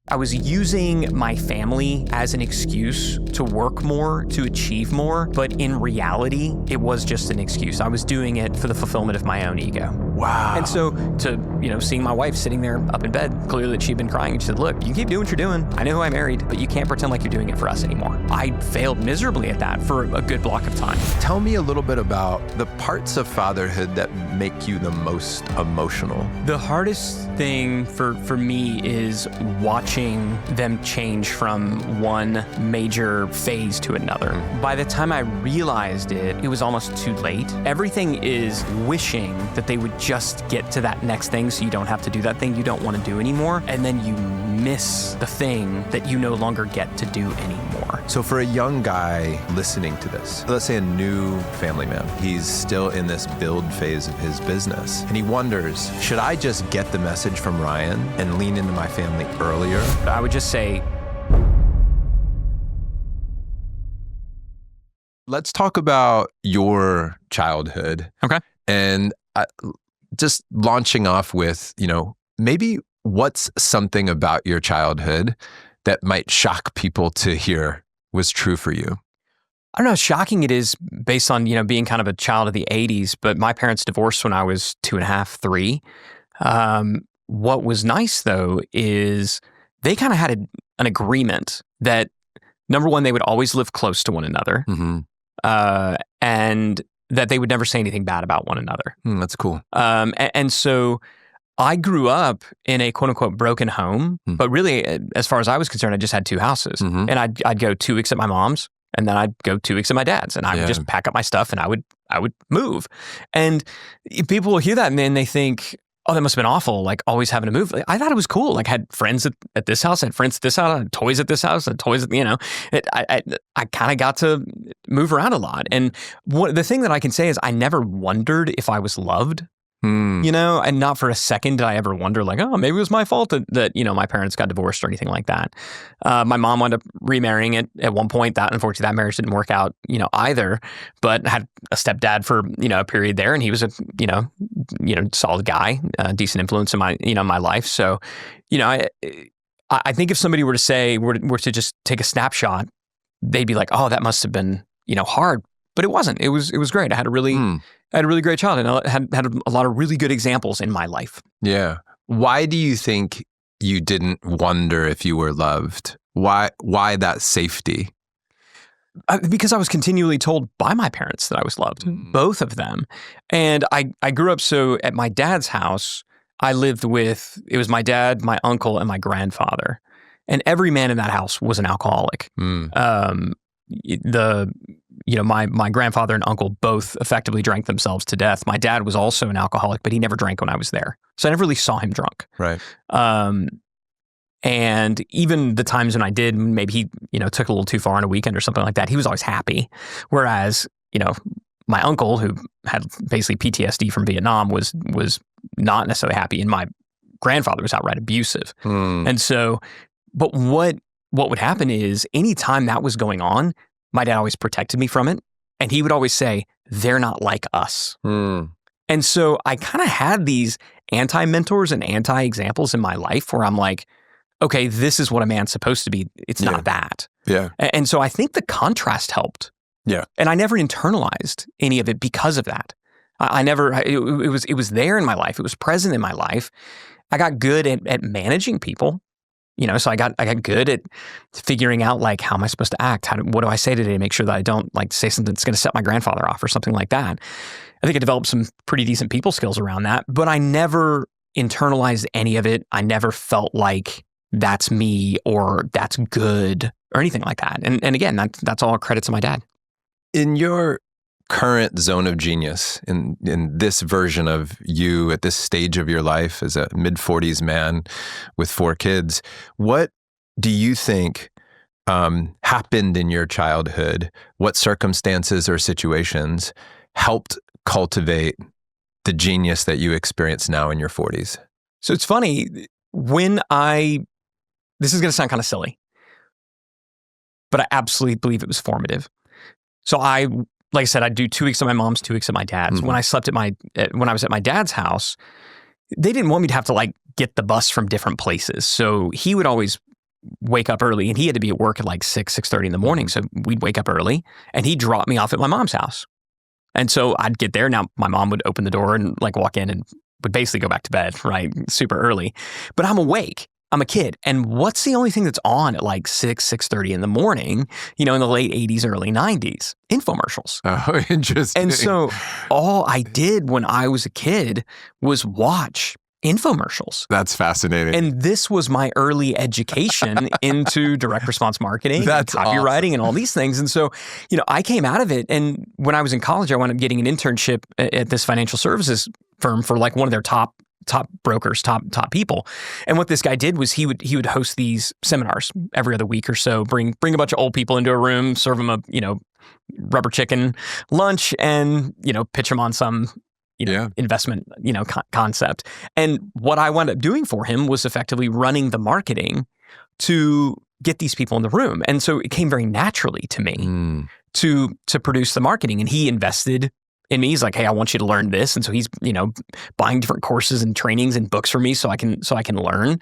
I was using my family as an excuse to work more, to achieve more, but in reality, it was just an excuse. I was doing it for the fulfillment of my own ego. Wow. And so seeing my wife sitting there up in bed, clearly that she'd been crying, and she said, look, you keep doing what you're doing. I know who I married, but you can't pretend like you're doing it for us anymore. I failed miserably at that for a good block of time. Tell me a little bit about the parts of fatherhood that make you the most emotional. The hardest thing for me is watching them change from one major phase to another. By the time I realized it, it was almost too late. Everything is wishing that they would just get to that next thing so you don't have to do that thing you don't want to do anymore, and then you miss the thing that you no longer get to do anymore. So for a young guy listening to this, let's say a new family man, he's still in this build phase of his business, and he wonders, should I just get the message from Ryan and lean into my family earlier? I would just say, let's talk about your childhood. okay. And just launching off with, maybe what's something about your childhood that might shock people to hear was true for you? I don't know how shocking it is based on, being kind of a child of the 80s, but my parents divorced when I was 2.5, 3. What was nice though is they kind of had an agreement that, number one, they would always live close to one another, and that they would never say anything bad about one another. That's cool. And so I grew up in a quote unquote broken home, but really, as far as I was concerned, I just had 2 houses, and I'd go 2 weeks at my mom's, and then I'd go 2 weeks at my dad's, and I would just pack up my stuff and I would move. And people will hear that and then they think, oh, that must have been awful, like always having to move. I thought it was cool. Like I had friends at this house, I had friends at this house, I had toys at this house, I had toys at, I kind of got to move around a lot. And the thing that I can say is I never wondered if I was loved. And not for a second did I ever wonder like, oh, maybe it was my fault that my parents got divorced or anything like that. My mom wound up remarrying at one point. Unfortunately, that marriage didn't work out, either, but I had a stepdad for, a period there, and he was a, solid guy, decent influence in my, my life. So, I think if somebody were to say, were to just take a snapshot, they'd be like, oh, that must have been, hard, but it wasn't. It was great. I had a really great child, and I had a lot of really good examples in my life. Yeah. Why do you think you didn't wonder if you were loved? Why that safety? Because I was continually told by my parents that I was loved, both of them. And I grew up, so at my dad's house, I lived with, it was my dad, my uncle, and my grandfather. And every man in that house was an alcoholic. My grandfather and uncle both effectively drank themselves to death. My dad was also an alcoholic, but he never drank when I was there. So I never really saw him drunk. Right. And even the times when I did, maybe he, took a little too far on a weekend or something like that, he was always happy. Whereas, my uncle, who had basically PTSD from Vietnam, was not necessarily happy. And my grandfather was outright abusive. And so, but what would happen is anytime that was going on, my dad always protected me from it. And he would always say, they're not like us. And so I kind of had these anti-mentors and anti-examples in my life where I'm like, okay, this is what a man's supposed to be. It's not that. Yeah. And so I think the contrast helped. Yeah. And I never internalized any of it because of that. I never, it was there in my life. It was present in my life. I got good at managing people. So I got good at figuring out like, how am I supposed to act? What do I say today to make sure that I don't like say something that's going to set my grandfather off or something like that? I think I developed some pretty decent people skills around that, but I never internalized any of it. I never felt like that's me or that's good or anything like that. And again, that's all credit to my dad. In your current zone of genius, in this version of you at this stage of your life as a mid-40s man with 4 kids, what do you think happened in your childhood? What circumstances or situations helped cultivate the genius that you experience now in your 40s? So it's funny, this is going to sound kind of silly, but I absolutely believe it was formative. So like I said, I'd do 2 weeks at my mom's, 2 weeks at my dad's. When I slept when I was at my dad's house, they didn't want me to have to like get the bus from different places. So he would always wake up early, and he had to be at work at like 6:30 in the morning. So we'd wake up early, and he'd drop me off at my mom's house. And so I'd get there. Now my mom would open the door and like walk in and would basically go back to bed, right? Super early. But I'm awake. I'm a kid. And what's the only thing that's on at like 6:30 in the morning, in the late 80s, early 90s? Infomercials. Oh, interesting. And so all I did when I was a kid was watch infomercials. That's fascinating. And this was my early education into direct response marketing, and copywriting, and all these things. And so, I came out of it. And when I was in college, I wound up getting an internship at this financial services firm for like one of their top brokers, top people. And what this guy did was he would host these seminars every other week or so, bring a bunch of old people into a room, serve them a, rubber chicken lunch, and, pitch them on some investment, concept. And what I wound up doing for him was effectively running the marketing to get these people in the room. And so it came very naturally to me to produce the marketing. And he invested in me. He's like, hey, I want you to learn this. And so he's, buying different courses and trainings and books for me so I can learn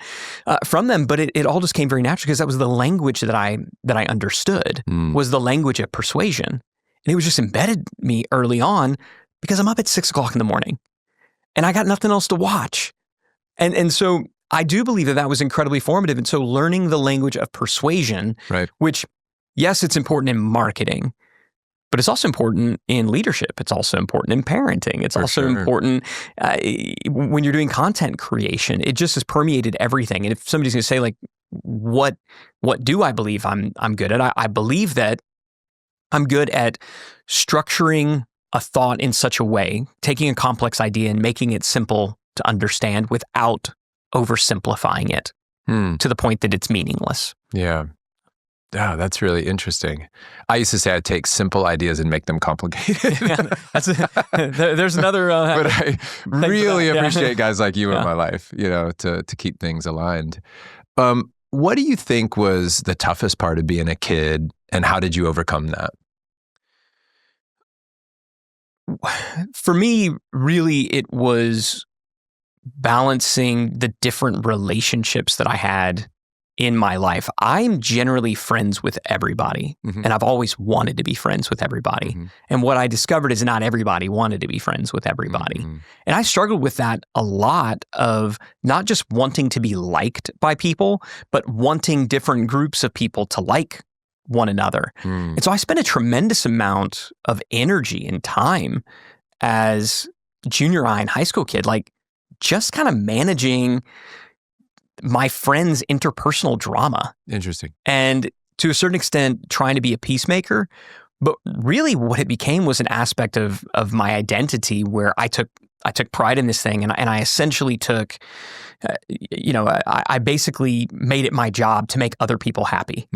from them. But it all just came very naturally because that was the language that I understood, was the language of persuasion. And it was just embedded me early on, because I'm up at 6 o'clock in the morning and I got nothing else to watch. And so I do believe that was incredibly formative. And so learning the language of persuasion, right, which, yes, it's important in marketing, but it's also important in leadership. It's also important in parenting. It's also important when you're doing content creation. It just has permeated everything. And if somebody's going to say like, what do I believe I'm good at? I believe that I'm good at structuring a thought in such a way, taking a complex idea and making it simple to understand without oversimplifying it to the point that it's meaningless. Yeah. Yeah, that's really interesting. I used to say I'd take simple ideas and make them complicated. There's another... but I really appreciate guys like you in my life, to keep things aligned. What do you think was the toughest part of being a kid, and how did you overcome that? For me, really, it was balancing the different relationships that I had in my life. I'm generally friends with everybody, and I've always wanted to be friends with everybody. And what I discovered is not everybody wanted to be friends with everybody. And I struggled with that a lot, of not just wanting to be liked by people, but wanting different groups of people to like one another. And so I spent a tremendous amount of energy and time as junior high and high school kid, like just kind of managing my friends' interpersonal drama. Interesting. And to a certain extent, trying to be a peacemaker. But really what it became was an aspect of my identity where I took pride in this thing. And I essentially took, I basically made it my job to make other people happy.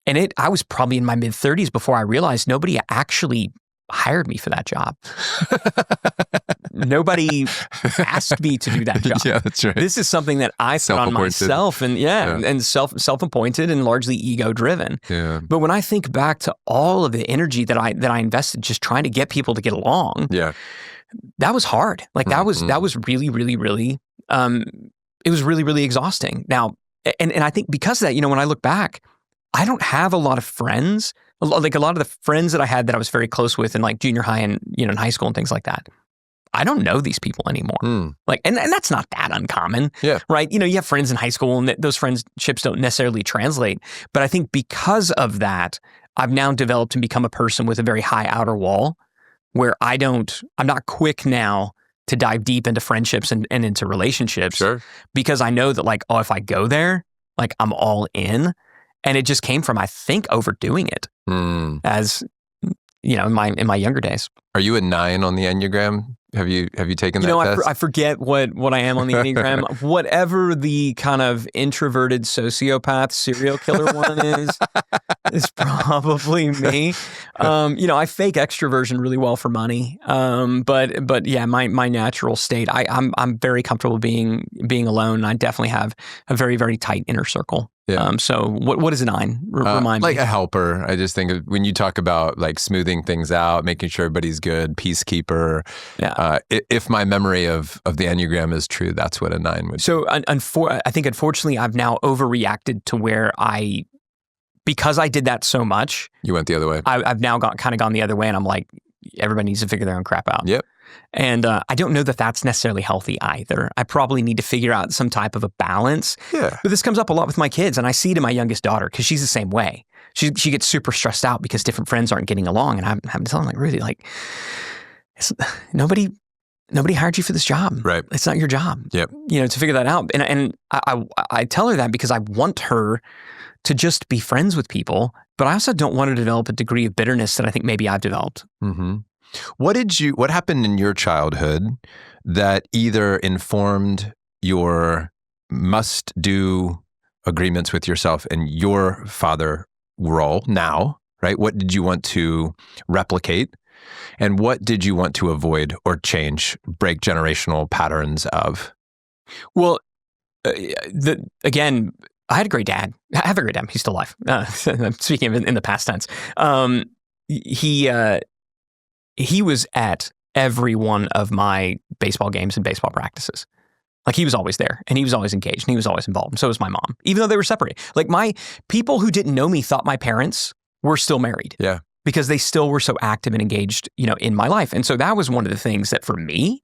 And I was probably in my mid-30s before I realized nobody actually hired me for that job. Nobody asked me to do that job. Yeah, that's right. This is something that I put on myself, and and self-appointed and largely ego-driven. Yeah. But when I think back to all of the energy that I invested just trying to get people to get along, that was hard. Like that was really, really, really, it was really, really exhausting. Now, and I think because of that, when I look back, I don't have a lot of friends. Like a lot of the friends that I had that I was very close with in like junior high and in high school and things like that, I don't know these people anymore. Like, and that's not that uncommon, right? You have friends in high school and those friendships don't necessarily translate. But I think because of that, I've now developed and become a person with a very high outer wall where I'm not quick now to dive deep into friendships and into relationships because I know that like, if I go there, like I'm all in. And it just came from, I think, overdoing it as, in my younger days. Are you a 9 on the Enneagram? Have you taken that test? I forget what I am on the Enneagram. Whatever the kind of introverted sociopath serial killer one is probably me. I fake extroversion really well for money. But yeah, my natural state, I'm very comfortable being alone. I definitely have a very, very tight inner circle. Yeah. So what is a 9? Remind like me. a helper. I just think when you talk about like smoothing things out, making sure everybody's good, peacekeeper. Yeah. If my memory of the Enneagram is true, that's what a 9 would. So I think unfortunately I've now overreacted to where because I did that so much. You went the other way. I've now kind of gone the other way, and I'm like, everybody needs to figure their own crap out. Yep. And I don't know that that's necessarily healthy either. I probably need to figure out some type of a balance. Yeah. But this comes up a lot with my kids, and I see it in my youngest daughter because she's the same way. She gets super stressed out because different friends aren't getting along, and I'm having to tell them, like, really, like, nobody hired you for this job. Right. It's not your job. Yep. To figure that out. And I tell her that because I want her to just be friends with people, but I also don't want her to develop a degree of bitterness that I think maybe I've developed. Mm-hmm. What happened in your childhood that either informed your must-do agreements with yourself and your father role now, right? What did you want to replicate? And what did you want to avoid or change, break generational patterns of? Well, again, I had a great dad. I have a great dad. He's still alive. I'm speaking of in the past tense. He was at every one of my baseball games and baseball practices. Like, he was always there, and he was always engaged, and he was always involved. And so was my mom, even though they were separated. Like, my people who didn't know me thought my parents were still married. Yeah. Because they still were so active and engaged, in my life. And so that was one of the things that for me,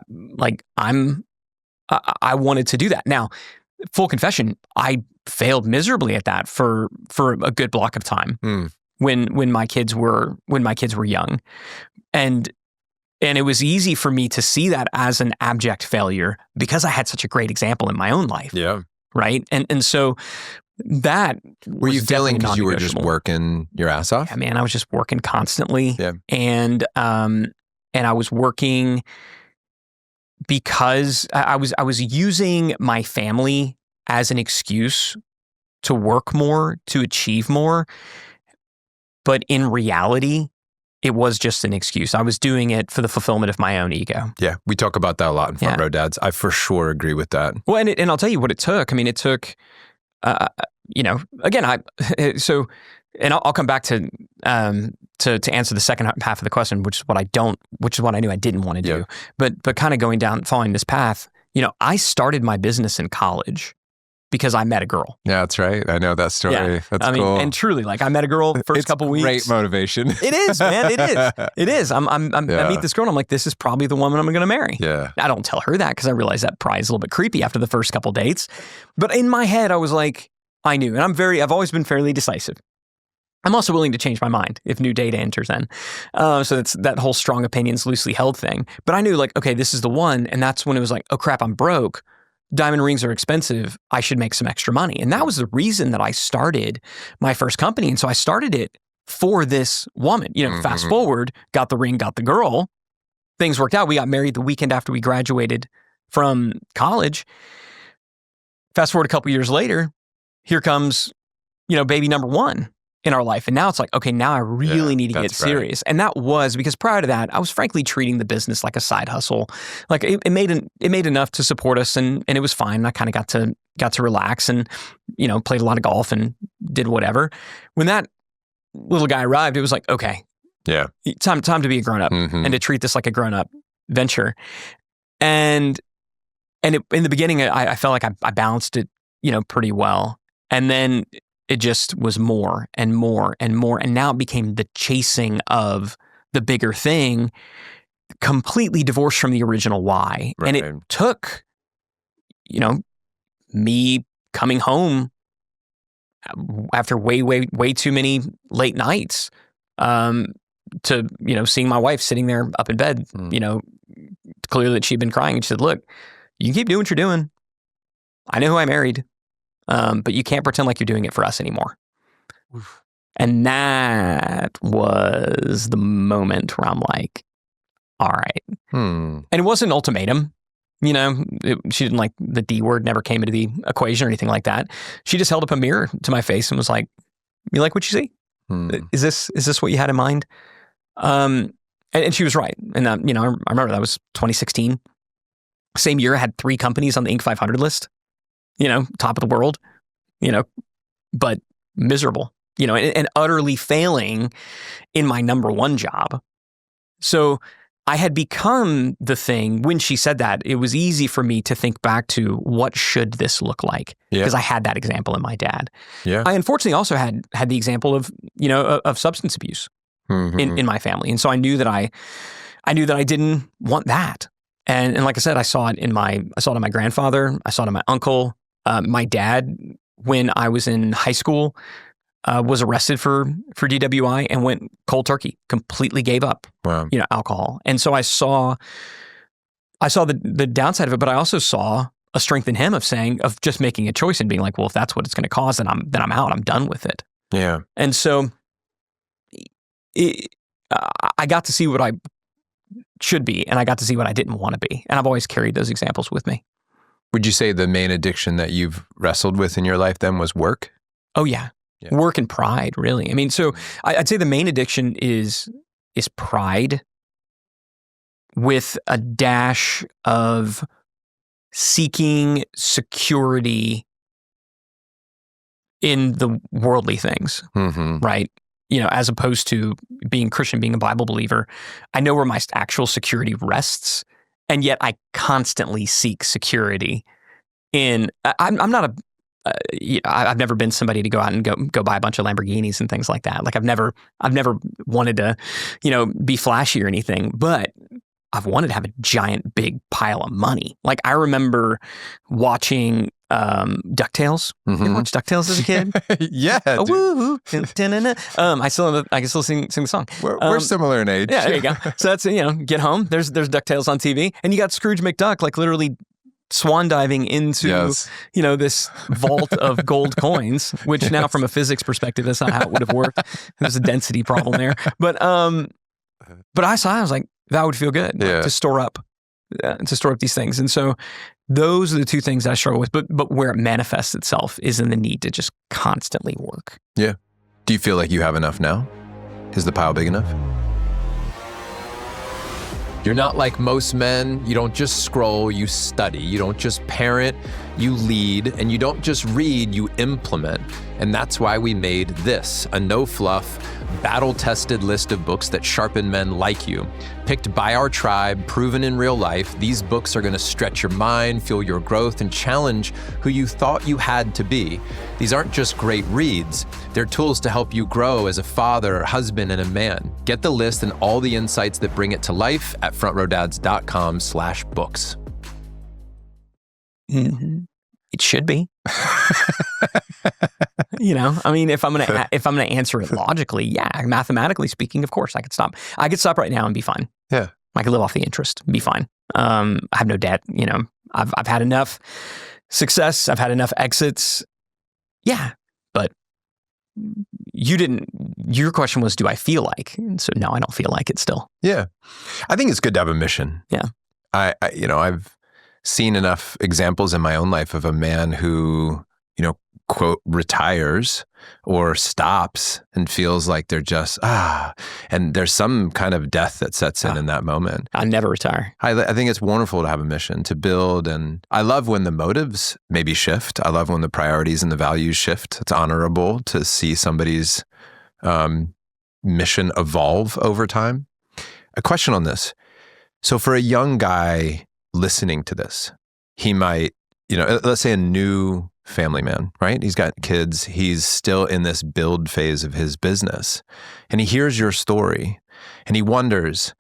I wanted to do that. Now, full confession, I failed miserably at that for a good block of time when my kids were young, and it was easy for me to see that as an abject failure because I had such a great example in my own life. Yeah. Right. And so that were you feeling because you were just working your ass off? Yeah, man, I was just working constantly. Yeah. And I was working because I was using my family as an excuse to work more, to achieve more. But in reality, it was just an excuse. I was doing it for the fulfillment of my own ego. Yeah, we talk about that a lot in Front Row Dads. I for sure agree with that. Well, and I'll tell you what it took. I mean, it took, again, I'll come back to answer the second half of the question, which is what I knew I didn't want to do. Yeah. But kind of following this path, I started my business in college because I met a girl. Yeah, that's right. I know that story. Yeah. That's cool. And truly, like, I met a girl the first couple weeks. Great motivation. It is, man. It is. It is. I meet this girl and I'm like, this is probably the woman I'm going to marry. Yeah. I don't tell her that because I realize that probably is a little bit creepy after the first couple dates. But in my head, I was like, I knew. And I've always been fairly decisive. I'm also willing to change my mind if new data enters in. So it's that whole strong opinions, loosely held thing. But I knew, like, okay, this is the one. And that's when it was like, oh crap, I'm broke. Diamond rings are expensive. I should make some extra money. And that was the reason that I started my first company. And so I started it for this woman. Fast forward, got the ring, got the girl. Things worked out. We got married the weekend after we graduated from college. Fast forward a couple years later, here comes, baby number one in our life. And now it's like, okay, now I really need to get serious. Right. And that was because prior to that, I was frankly treating the business like a side hustle. Like it made enough to support us and it was fine. I kind of got to relax and, played a lot of golf and did whatever. When that little guy arrived, it was like, okay, yeah, time to be a grown up and to treat this like a grown up venture. And in the beginning, I felt like I balanced it, pretty well. And then it just was more and more and more. And now it became the chasing of the bigger thing, completely divorced from the original why. Right. And it took, me coming home after way too many late nights to, seeing my wife sitting there up in bed, clearly that she'd been crying. And she said, look, you can keep doing what you're doing. I know who I married. But you can't pretend like you're doing it for us anymore. Oof. And that was the moment where I'm like, all right. And it wasn't an ultimatum. She didn't like the D word, never came into the equation or anything like that. She just held up a mirror to my face and was like, you like what you see? Is this what you had in mind? And she was right. And that, I remember that was 2016. Same year I had 3 companies on the Inc. 500 list. Top of the world, but miserable, and utterly failing in my number one job. So I had become the thing. When she said that, it was easy for me to think back to what should this look like, because I had that example in my dad. Yeah. I unfortunately also had the example of substance abuse in my family, and so I knew that I didn't want that. And like I said, I saw it in my grandfather. I saw it in my uncle. My dad, when I was in high school, was arrested for DWI and went cold turkey, completely gave up, alcohol. And so I saw the downside of it, but I also saw a strength in him of just making a choice and being like, well, if that's what it's going to cause, then I'm out. I'm done with it. Yeah. And so I got to see what I should be, and I got to see what I didn't want to be. And I've always carried those examples with me. Would you say the main addiction that you've wrestled with in your life then was work? Oh, yeah. Work and pride, really. I mean, so I'd say the main addiction is pride with a dash of seeking security in the worldly things, right? As opposed to being Christian, being a Bible believer. I know where my actual security rests, and yet I constantly seek security in. I'm not a. I've never been somebody to go out and go buy a bunch of Lamborghinis and things like that. Like I've never wanted to, be flashy or anything, but I've wanted to have a giant big pile of money. Like I remember watching DuckTales. You watch DuckTales as a kid? Yeah. I can still sing the song. We're similar in age. Yeah, there you go. So that's get home. There's DuckTales on TV, and you got Scrooge McDuck like literally swan diving into this vault of gold coins, which now from a physics perspective, that's not how it would have worked. There's a density problem there. But I was like, that would feel good to store up these things. And so those are the two things that I struggle with. But where it manifests itself is in the need to just constantly work. Yeah. Do you feel like you have enough now? Is the pile big enough? You're not like most men. You don't just scroll, you study. You don't just parent, you lead. And you don't just read, you implement. And that's why we made this, a no-fluff, battle-tested list of books that sharpen men like you. Picked by our tribe, proven in real life, these books are going to stretch your mind, fuel your growth, and challenge who you thought you had to be. These aren't just great reads. They're tools to help you grow as a father, husband, and a man. Get the list and all the insights that bring it to life at frontrowdads.com/books. It should be. I mean, if I'm gonna answer it logically, mathematically speaking, of course I could stop. I could stop right now and be fine. Yeah, I could live off the interest, be fine. I have no debt. I've had enough success. I've had enough exits. Yeah, but your question was, do I feel like? And so no, I don't feel like it still. Yeah, I think it's good to have a mission. Yeah, I've seen enough examples in my own life of a man who, quote, retires or stops and feels like they're just, and there's some kind of death that sets in that moment. I never retire. I think it's wonderful to have a mission, to build. And I love when the motives maybe shift. I love when the priorities and the values shift. It's honorable to see somebody's mission evolve over time. A question on this. So for a young guy listening to this, he might, let's say a new family man, right? He's got kids. He's still in this build phase of his business. And he hears your story and he wonders,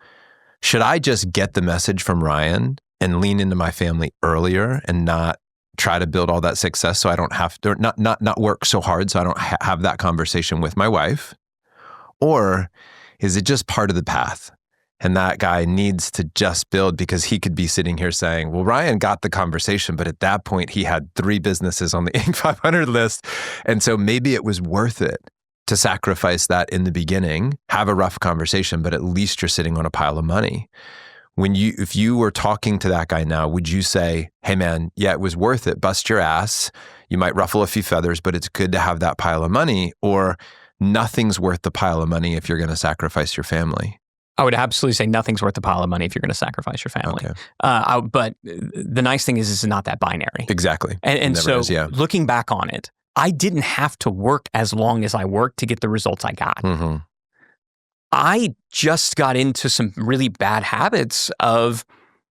should I just get the message from Ryan and lean into my family earlier and not try to build all that success so I don't have to, not work so hard so I don't have that conversation with my wife? Or is it just part of the path? And that guy needs to just build, because he could be sitting here saying, well, Ryan got the conversation, but at that point he had 3 businesses on the Inc. 500 list. And so maybe it was worth it to sacrifice that in the beginning, have a rough conversation, but at least you're sitting on a pile of money. If you were talking to that guy now, would you say, hey man, yeah, it was worth it. Bust your ass. You might ruffle a few feathers, but it's good to have that pile of money. Or nothing's worth the pile of money if you're going to sacrifice your family? I would absolutely say nothing's worth a pile of money if you're going to sacrifice your family. Okay. But the nice thing is it's not that binary. Exactly. And so is, yeah. Looking back on it, I didn't have to work as long as I worked to get the results I got. Mm-hmm. I just got into some really bad habits of,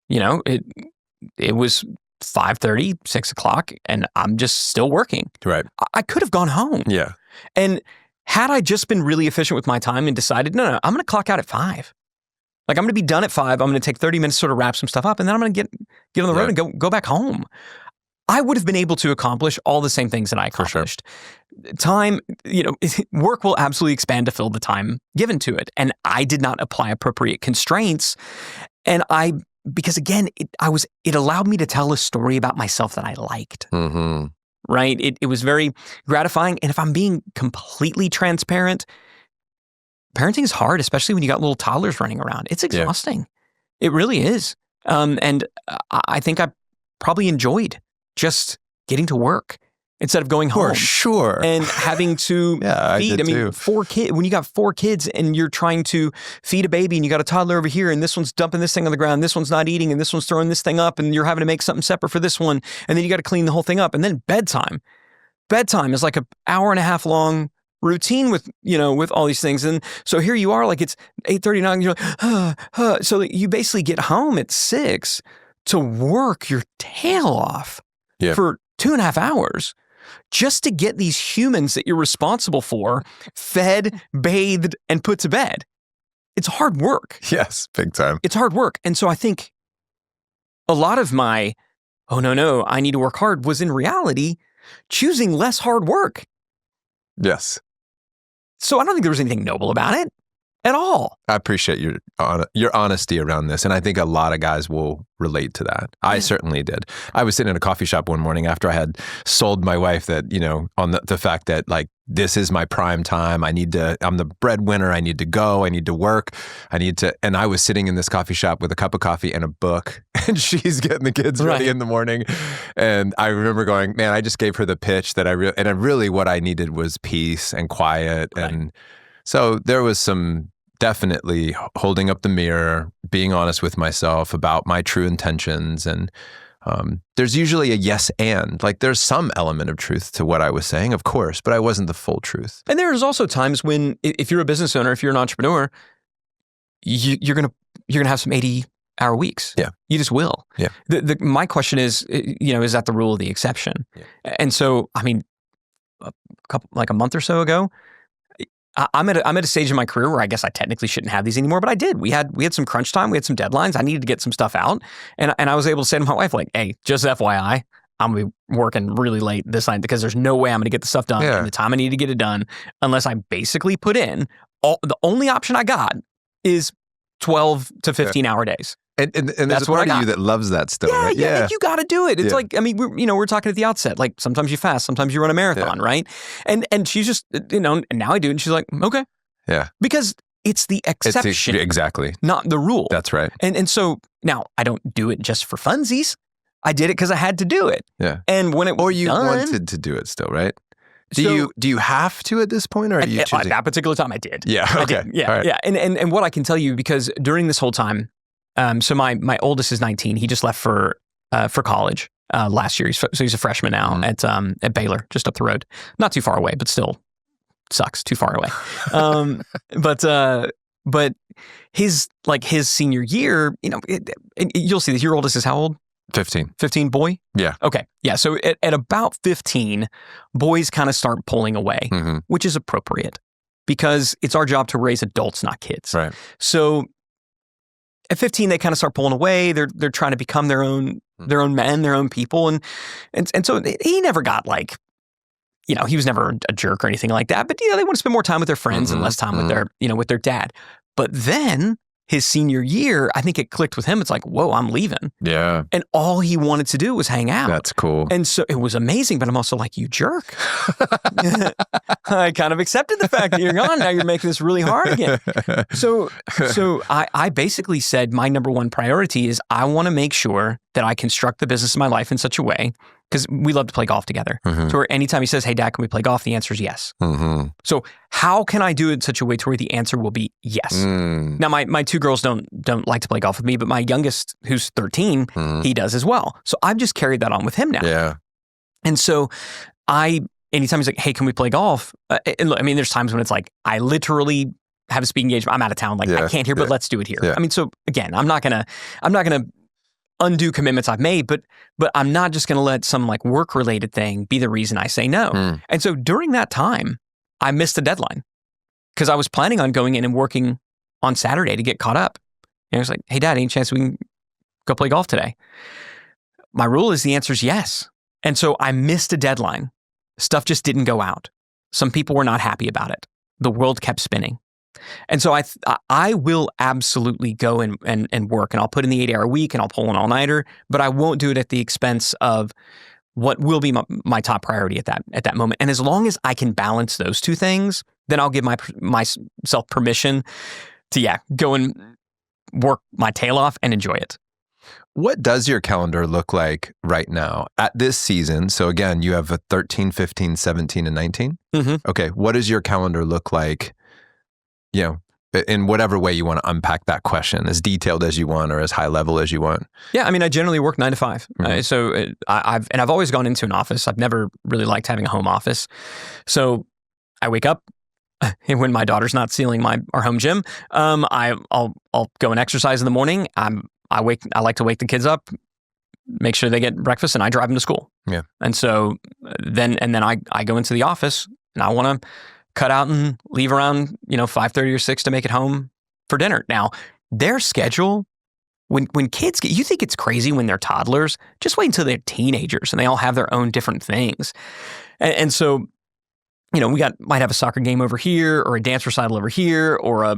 it was 5:30, 6 o'clock, and I'm just still working. Right. I could have gone home. Yeah. And had I just been really efficient with my time and decided, no, I'm going to clock out at 5. Like, I'm going to be done at 5. I'm going to take 30 minutes to sort of wrap some stuff up, and then I'm going to get on the road and go back home. I would have been able to accomplish all the same things that I accomplished. For sure. Time, work will absolutely expand to fill the time given to it. And I did not apply appropriate constraints. And because again, it allowed me to tell a story about myself that I liked. Mm-hmm. Right? It was very gratifying. And if I'm being completely transparent, parenting is hard, especially when you got little toddlers running around. It's exhausting. Yeah. It really is. And I think I probably enjoyed just getting to work instead of going home. For sure. And having to feed. I mean, 4 kids, when you got 4 kids and you're trying to feed a baby and you got a toddler over here and this one's dumping this thing on the ground, this one's not eating and this one's throwing this thing up and you're having to make something separate for this one. And then you got to clean the whole thing up. And then bedtime. Bedtime is like an hour and a half long routine with all these things. And so here you are, like it's 8:39, you're like, so you basically get home at 6 to work your tail off for 2.5 hours just to get these humans that you're responsible for fed, bathed, and put to bed. It's hard work. Yes, big time. It's hard work. And so I think a lot of my, oh no, I need to work hard was in reality choosing less hard work. Yes. So I don't think there was anything noble about it at all. I appreciate your honesty around this. And I think a lot of guys will relate to that. I certainly did. I was sitting in a coffee shop one morning after I had sold my wife that, on the fact that like, this is my prime time. I'm the breadwinner. I need to go. I need to work. And I was sitting in this coffee shop with a cup of coffee and a book and she's getting the kids ready in the morning. And I remember going, man, I just gave her the pitch that really what I needed was peace and quiet. Right. And so there was some definitely holding up the mirror, being honest with myself about my true intentions. And there's usually a yes and. Like there's some element of truth to what I was saying, of course, but I wasn't the full truth. And there's also times when if you're a business owner, if you're an entrepreneur, you're gonna have some 80-hour weeks. Yeah. You just will. Yeah. My question is, is that the rule or the exception? Yeah. And so, I mean, a month or so ago, I'm at a stage in my career where I guess I technically shouldn't have these anymore, but I did. We had some crunch time. We had some deadlines. I needed to get some stuff out. And I was able to say to my wife, like, hey, just FYI, I'm going to be working really late this night because there's no way I'm going to get the stuff done in the time I need to get it done unless I basically put in the only option I got is 12 to 15 hour days. And there's a part of you that loves that still, right? Yeah, like you got to do it. It's like, I mean, we're talking at the outset, like sometimes you fast, sometimes you run a marathon, right? And she's just, and now I do it. And she's like, okay. Yeah. Because it's the exception. Exactly. Not the rule. That's right. And so now I don't do it just for funsies. I did it because I had to do it. Yeah. And when it was done, wanted to do it still, right? Do you have to at this point, or are you choosing? At that particular time, I did. Yeah. Okay. I did. Yeah. Right. Yeah. And what I can tell you, because during this whole time, so my oldest is 19. He just left for college last year. So he's a freshman now at Baylor, just up the road. Not too far away, but still sucks. Too far away. But his senior year, you'll see this. Your oldest is how old? 15. 15 boy? Yeah. Okay. Yeah. So at about 15, boys kind of start pulling away, which is appropriate because it's our job to raise adults, not kids. Right. So at 15, they kind of start pulling away. They're trying to become their own men, their own people. And so he never got like, he was never a jerk or anything like that. But, they want to spend more time with their friends and less time with their dad. But then his senior year, I think it clicked with him. It's like, whoa, I'm leaving. Yeah. And all he wanted to do was hang out. That's cool. And so it was amazing, but I'm also like, you jerk. I kind of accepted the fact that you're gone. Now you're making this really hard again. So I basically said my number one priority is I want to make sure that I construct the business of my life in such a way, because we love to play golf together. So where anytime he says, hey, Dad, can we play golf? The answer is yes. So how can I do it in such a way to where the answer will be yes? Now, my two girls don't like to play golf with me, but my youngest, who's 13, he does as well. So I've just carried that on with him now. Yeah. And so I anytime he's like, hey, can we play golf? And look, I mean, there's times when it's like, I literally have a speaking engagement. I'm out of town. Like, I can't here, but let's do it here. Yeah. I mean, so again, I'm not gonna undo commitments I've made, but I'm not just gonna let some like work related thing be the reason I say no. And so during that time, I missed the deadline because I was planning on going in and working on Saturday to get caught up. And I was like, hey, Dad, any chance we can go play golf today? My rule is the answer is yes. And so I missed a deadline. Stuff just didn't go out. Some people were not happy about it. The world kept spinning. And so I will absolutely go and work, and I'll put in the 8-hour week and I'll pull an all-nighter, but I won't do it at the expense of what will be my top priority at that moment. And as long as I can balance those two things, then I'll give myself permission to, go and work my tail off and enjoy it. What does your calendar look like right now at this season? So again, you have a 13, 15, 17, and 19. Mm-hmm. Okay. What does your calendar look like, in whatever way you want to unpack that question, as detailed as you want or as high level as you want? Yeah. I mean, I generally work 9 to 5. Mm-hmm. I've always gone into an office. I've never really liked having a home office. So I wake up. When my daughter's not sealing our home gym, I'll go and exercise in the morning. I like to wake the kids up, make sure they get breakfast, and I drive them to school. Yeah. And so then I go into the office and I want to cut out and leave around 5:30 or 6 to make it home for dinner. Now, their schedule, when kids you think it's crazy when they're toddlers, just wait until they're teenagers and they all have their own different things. And so, we might have a soccer game over here or a dance recital over here or a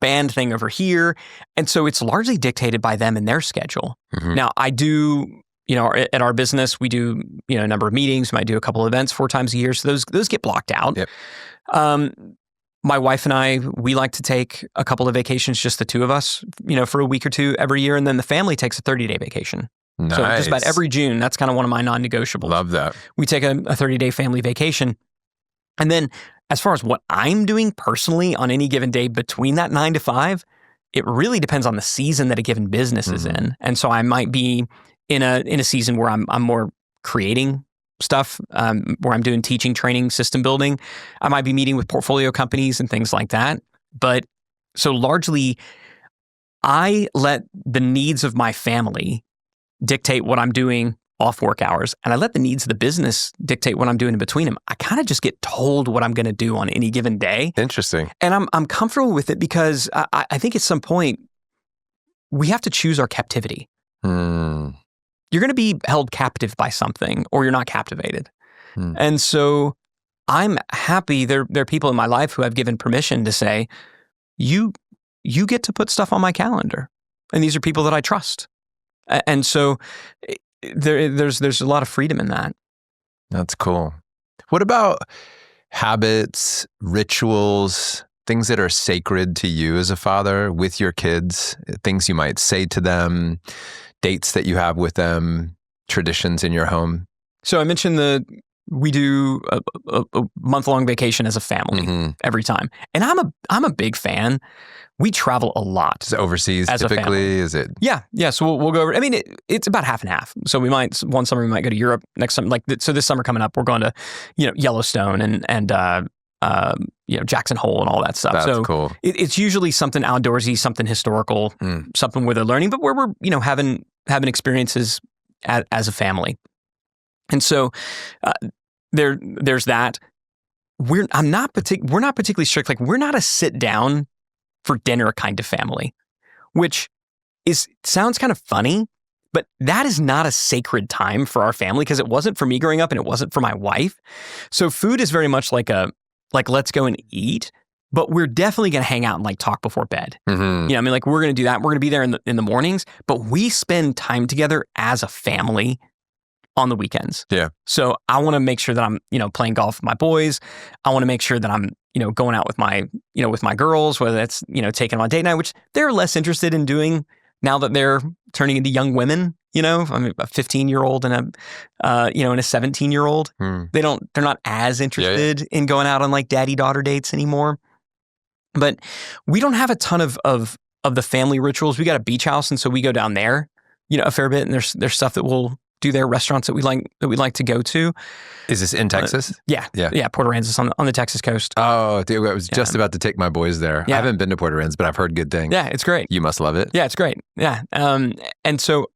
band thing over here. And so it's largely dictated by them and their schedule. Mm-hmm. Now I do, at our business, we do, a number of meetings. We might do a couple of events 4 times a year. So those get blocked out. Yep. My wife and I, we like to take a couple of vacations, just the two of us, for a week or two every year. And then the family takes a 30-day vacation. Nice. So just about every June, that's kind of one of my non-negotiables. Love that. We take a 30-day family vacation. And then as far as what I'm doing personally on any given day between that 9 to 5, it really depends on the season that a given business is in. And so I might be in a season where I'm more creating stuff, where I'm doing teaching, training, system building. I might be meeting with portfolio companies and things like that. But so largely, I let the needs of my family dictate what I'm doing off work hours, and I let the needs of the business dictate what I'm doing in between them. I kind of just get told what I'm going to do on any given day. Interesting. And I'm comfortable with it because I think at some point we have to choose our captivity. You're going to be held captive by something, or you're not captivated. And so I'm happy there are people in my life who have given permission to say, you get to put stuff on my calendar, and these are people that I trust. And so there's a lot of freedom in that. That's cool. What about habits, rituals, things that are sacred to you as a father with your kids, things you might say to them, dates that you have with them, traditions in your home? So I mentioned we do a month-long vacation as a family every time. And I'm a big fan. We travel a lot. Is it overseas typically? Is it? Yeah. So we'll go over. I mean, it's about half and half. So one summer we might go to Europe. Next summer, so this summer coming up, we're going to Yellowstone and Jackson Hole and all that stuff. That's cool. It's usually something outdoorsy, something historical, something where they're learning, but where we're having experiences as a family. And so there's that. We're not particularly strict. Like, we're not a sit down for dinner kind of family, which sounds kind of funny, but that is not a sacred time for our family because it wasn't for me growing up and it wasn't for my wife. So food is very much like let's go and eat, but we're definitely going to hang out and talk before bed. Mm-hmm. We're going to do that. We're going to be there in the mornings, but we spend time together as a family on the weekends. Yeah. So I want to make sure that I'm, playing golf with my boys. I want to make sure that I'm, going out with my girls, whether that's, taking them on date night, which they're less interested in doing now that they're turning into young women. A 15-year-old and and a 17-year-old. They're not as interested in going out on daddy-daughter dates anymore. But we don't have a ton of the family rituals. We got a beach house, and so we go down there, a fair bit, and there's stuff that we'll do their restaurants that we like to go to. Is this in Texas? Yeah. Port Aransas on the Texas coast. Oh, dude, I was just about to take my boys there. I haven't been to Port Aransas, but I've heard good things. Yeah, it's great. You must love it. Yeah, it's great. Yeah. And so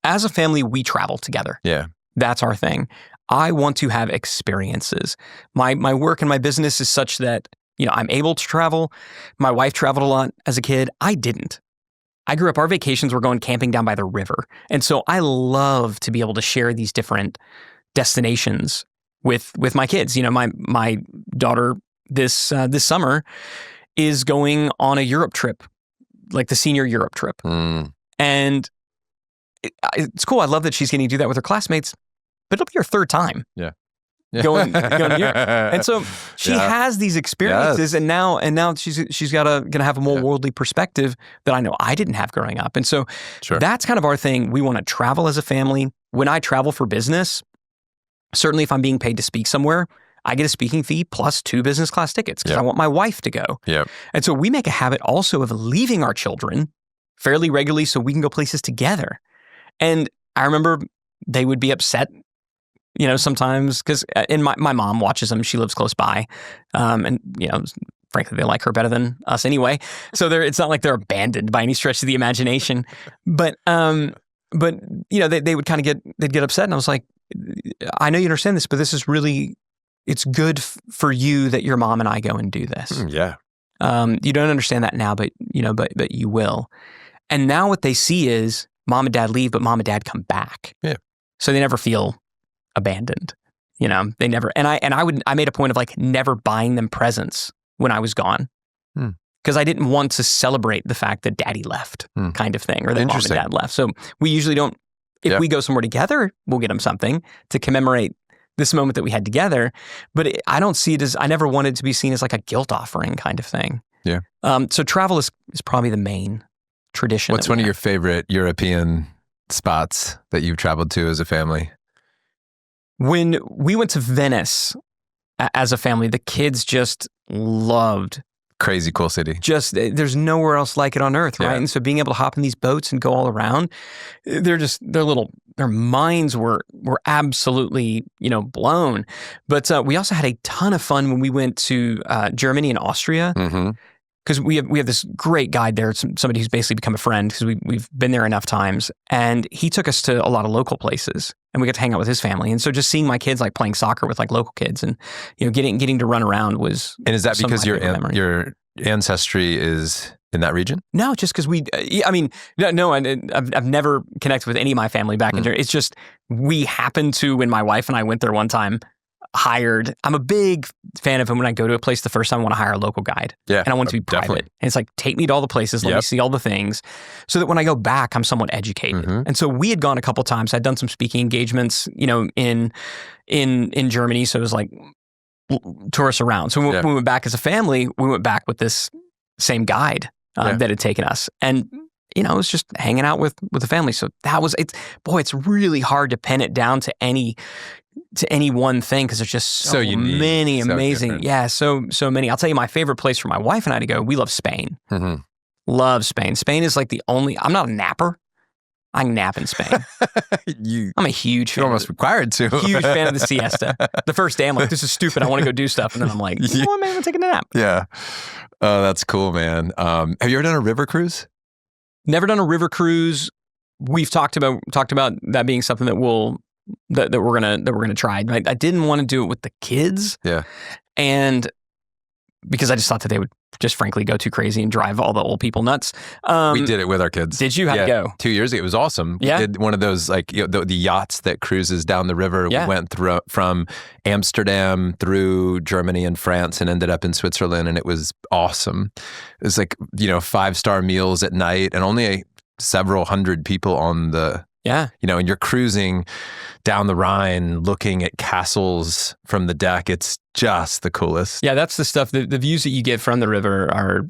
as a family, we travel together. Yeah. That's our thing. I want to have experiences. My work and my business is such that, I'm able to travel. My wife traveled a lot as a kid. I didn't. I grew up, our vacations were going camping down by the river. And so I love to be able to share these different destinations with my kids. My daughter this summer is going on a Europe trip, like the senior Europe trip. And it's cool. I love that she's getting to do that with her classmates, but it'll be her third time. Yeah. Going to Europe. And so she has these experiences, and now she's gonna have a more worldly perspective that I know I didn't have growing up. And so that's kind of our thing. We want to travel as a family. When I travel for business, certainly if I'm being paid to speak somewhere, I get a speaking fee plus 2 business class tickets because I want my wife to go. Yep. And so we make a habit also of leaving our children fairly regularly so we can go places together. And I remember they would be upset, sometimes because my mom watches them. She lives close by. And, frankly, they like her better than us anyway. So it's not like they're abandoned by any stretch of the imagination. But they would they'd get upset. And I was like, I know you understand this, but this is really, it's good for you that your mom and I go and do this. Yeah. You don't understand that now, but you will. And now what they see is mom and dad leave, but mom and dad come back. Yeah. So they never feel abandoned. They never, and I made a point of never buying them presents when I was gone. Because I didn't want to celebrate the fact that daddy left kind of thing, or that mom and dad left. So we usually don't, if we go somewhere together, we'll get them something to commemorate this moment that we had together. But I don't see it as, I never wanted to be seen as like a guilt offering kind of thing. Yeah. So travel is probably the main tradition. What's one of your favorite European spots that you've traveled to as a family? When we went to Venice as a family, the kids just loved. Crazy cool city. Just, there's nowhere else like it on earth, right? And so being able to hop in these boats and go all around, their minds were absolutely, blown. But we also had a ton of fun when we went to Germany and Austria. Because we have this great guide there, somebody who's basically become a friend because we've been there enough times, and he took us to a lot of local places, and we got to hang out with his family. And so just seeing my kids playing soccer with local kids, and getting to run around was. And is that because your ancestry is in that region? No, just because I've never connected with any of my family back in Germany. It's just we happened to, when my wife and I went there one time, I'm a big fan of him when I go to a place the first time I want to hire a local guide. Yeah. And I want it to be private. Definitely. And it's take me to all the places, let me see all the things, so that when I go back, I'm somewhat educated. And so we had gone a couple times. I'd done some speaking engagements, in Germany. So it was tourists around. So when we went back as a family, we went back with this same guide that had taken us. And it was just hanging out with the family. So it's really hard to pin it down to any one thing because there's just so many amazing, so many. I'll tell you my favorite place for my wife and I to go. We love Spain. Love Spain. Spain is the only. I'm not a napper. I can nap in Spain. I'm a huge fan. You're almost required to. Huge fan of the siesta. The first day I'm like, this is stupid. I want to go do stuff, and then I'm like, maybe I'm taking a nap. Yeah. Oh, that's cool, man. Have you ever done a river cruise? Never done a river cruise. We've talked about that being something that we're gonna try. I didn't want to do it with the kids. Yeah. And because I just thought that they would just frankly go too crazy and drive all the old people nuts. We did it with our kids. Did you? How'd it go? 2 years ago. It was awesome. Yeah. We did one of those the yachts that cruises down the river. Yeah. We went from Amsterdam through Germany and France and ended up in Switzerland, and it was awesome. It was 5-star meals at night and only several hundred people on the. Yeah. And you're cruising down the Rhine looking at castles from the deck. It's just the coolest. Yeah, that's the stuff. The views that you get from the river are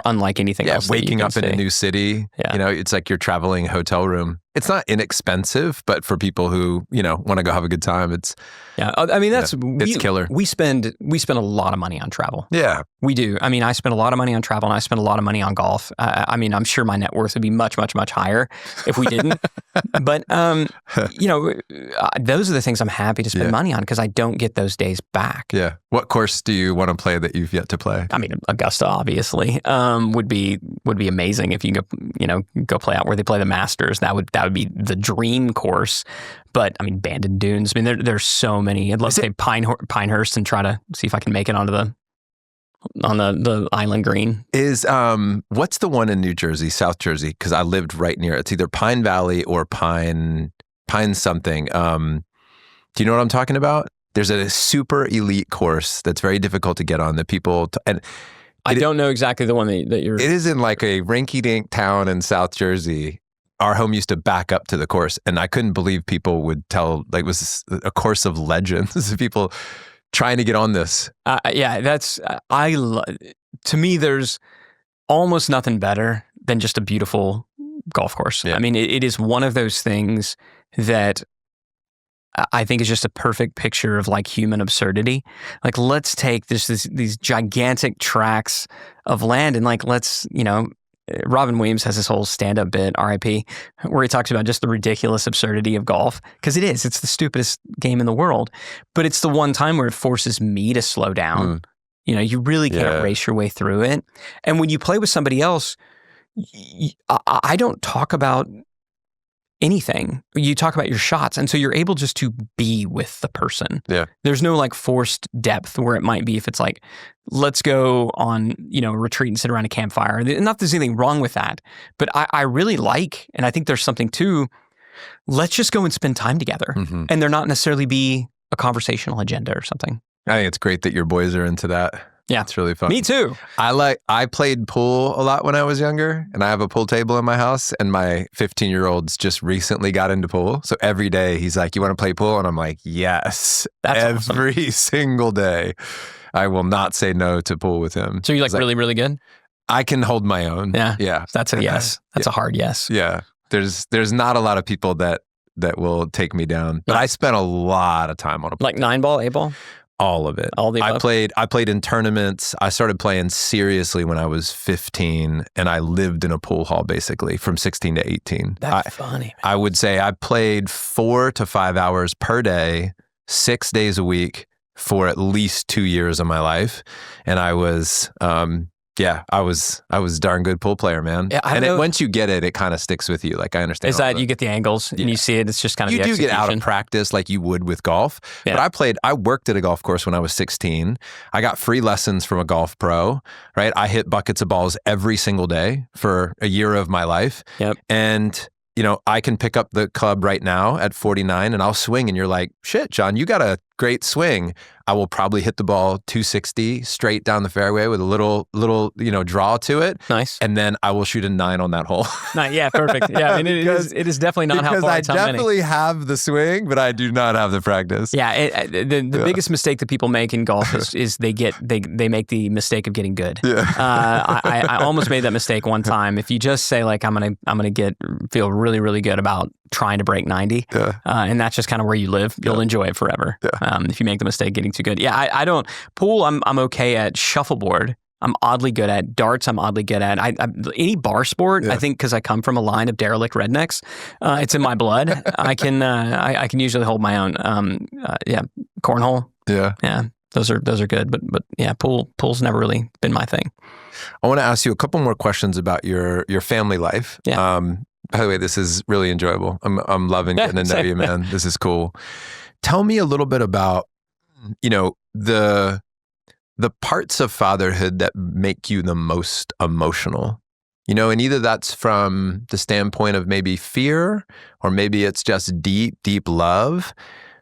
unlike anything else. Waking up in a new city. Yeah. It's like you're traveling a hotel room. it's not inexpensive, but for people who, want to go have a good time, it's it's killer. We spend a lot of money on travel. Yeah. We do. I mean, I spend a lot of money on travel and I spend a lot of money on golf. I'm sure my net worth would be much, much, much higher if we didn't. But, those are the things I'm happy to spend money on because I don't get those days back. Yeah. What course do you want to play that you've yet to play? I mean, Augusta, obviously, would be amazing if you go play out where they play the Masters. That would be the dream course. But I mean, Bandon Dunes. I mean, there's so many. I'd love to say Pinehurst and try to see if I can make it on the Island Green. Is what's the one in New Jersey, South Jersey? Because I lived right near it. It's either Pine Valley or Pine something. Do you know what I'm talking about? There's a super elite course that's very difficult to get on that people I don't know exactly the one that you're. It is in like a rinky-dink town in South Jersey. Our home used to back up to the course, and I couldn't believe people would tell, like, it was a course of legends of people trying to get on this. To me, there's almost nothing better than just a beautiful golf course. Yeah. I mean, it is one of those things that I think is just a perfect picture of like human absurdity. Like, let's take these gigantic tracts of land and like, let's, Robin Williams has this whole stand-up bit, R.I.P., where he talks about just the ridiculous absurdity of golf. Because it's the stupidest game in the world. But it's the one time where it forces me to slow down. You really can't race your way through it. And when you play with somebody else, I don't talk about anything. You talk about your shots. And so you're able just to be with the person. Yeah. There's no like forced depth where it might be if it's like, let's go on, a retreat and sit around a campfire. Not that there's anything wrong with that, but I really like, and I think there's something too, let's just go and spend time together. Mm-hmm. And there not necessarily be a conversational agenda or something. I think it's great that your boys are into that. Yeah. It's really fun. Me too. I played pool a lot when I was younger, and I have a pool table in my house, and my 15-year-old's just recently got into pool. So every day he's like, you want to play pool? And I'm like, yes. That's every single day. I will not say no to pool with him. So you're like really, really good? I can hold my own. Yeah. Yeah. That's a yes. That's a hard yes. Yeah. There's not a lot of people that will take me down, but I spent a lot of time on a pool. Like 9-ball, 8-ball? All of it. All the above? I played in tournaments. I started playing seriously when I was 15, and I lived in a pool hall basically from 16 to 18. That's funny, man. I would say I played 4 to 5 hours per day, 6 days a week for at least 2 years of my life. And I was, I was a darn good pool player, man. Yeah, once you get it, it kind of sticks with you. Like, I understand. Is that you get the angles and you see it? It's just kind of you the do get out of practice like you would with golf. Yeah. But I worked at a golf course when I was 16. I got free lessons from a golf pro, right? I hit buckets of balls every single day for a year of my life. Yep. And I can pick up the club right now at 49 and I'll swing, and you're like, shit, Jon, you got a great swing. I will probably hit the ball 260 straight down the fairway with a little draw to it. Nice. And then I will shoot a 9 on that hole. Yeah, perfect. Yeah, I mean, it is definitely not how far. Because I definitely have the swing, but I do not have the practice. Yeah, the biggest mistake that people make in golf is they make the mistake of getting good. Yeah. I almost made that mistake one time. If you just say like I'm gonna feel really, really good about trying to break 90, and that's just kind of where you live, you'll enjoy it forever. Yeah. If you make the mistake getting too good. Yeah, I don't pool. I'm okay at shuffleboard. I'm oddly good at darts. I'm oddly good at any bar sport. I think because I come from a line of derelict rednecks, it's in my blood. I can usually hold my own. Cornhole. Yeah. Those are good. But yeah, pool's never really been my thing. I want to ask you a couple more questions about your family life. Yeah. By the way, this is really enjoyable. I'm loving getting to know you, man. This is cool. Tell me a little bit about, the parts of fatherhood that make you the most emotional, and either that's from the standpoint of maybe fear, or maybe it's just deep, deep love.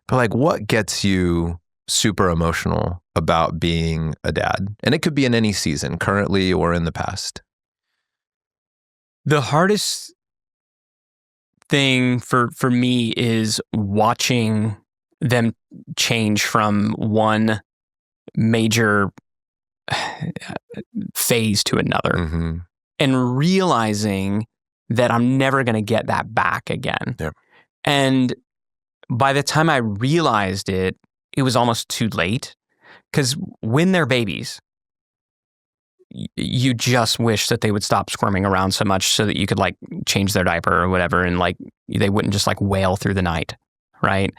But like, what gets you super emotional about being a dad? And it could be in any season, currently or in the past. The hardest thing for me is watching them change from one major phase to another, and realizing that I'm never going to get that back again. Yeah. And by the time I realized it, it was almost too late. Because when they're babies, you just wish that they would stop squirming around so much so that you could like change their diaper or whatever, and like they wouldn't just like wail through the night, right?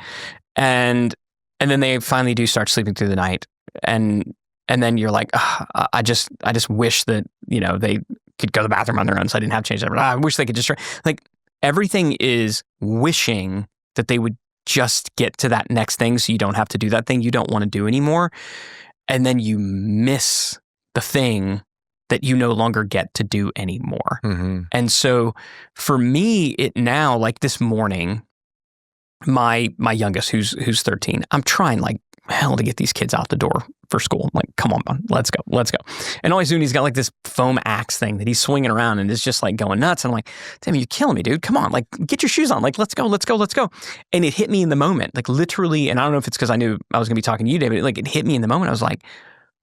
And then they finally do start sleeping through the night, and then you're like, I just wish that, you know, they could go to the bathroom on their own, so I didn't have to change that. I wish they could just like, everything is wishing that they would just get to that next thing so you don't have to do that thing you don't want to do anymore. And then you miss the thing that you no longer get to do anymore. Mm-hmm. And so for me, it now, like this morning, my youngest, who's 13, I'm trying like hell to get these kids out the door for school. I'm like, come on, let's go. And all he's doing, he's got like this foam axe thing that he's swinging around and is just like going nuts. And I'm like, damn, you're killing me, dude. Come on, like get your shoes on. Like, let's go. And it hit me in the moment, like literally. And I don't know if it's because I knew I was going to be talking to you, David. Like it hit me in the moment. I was like,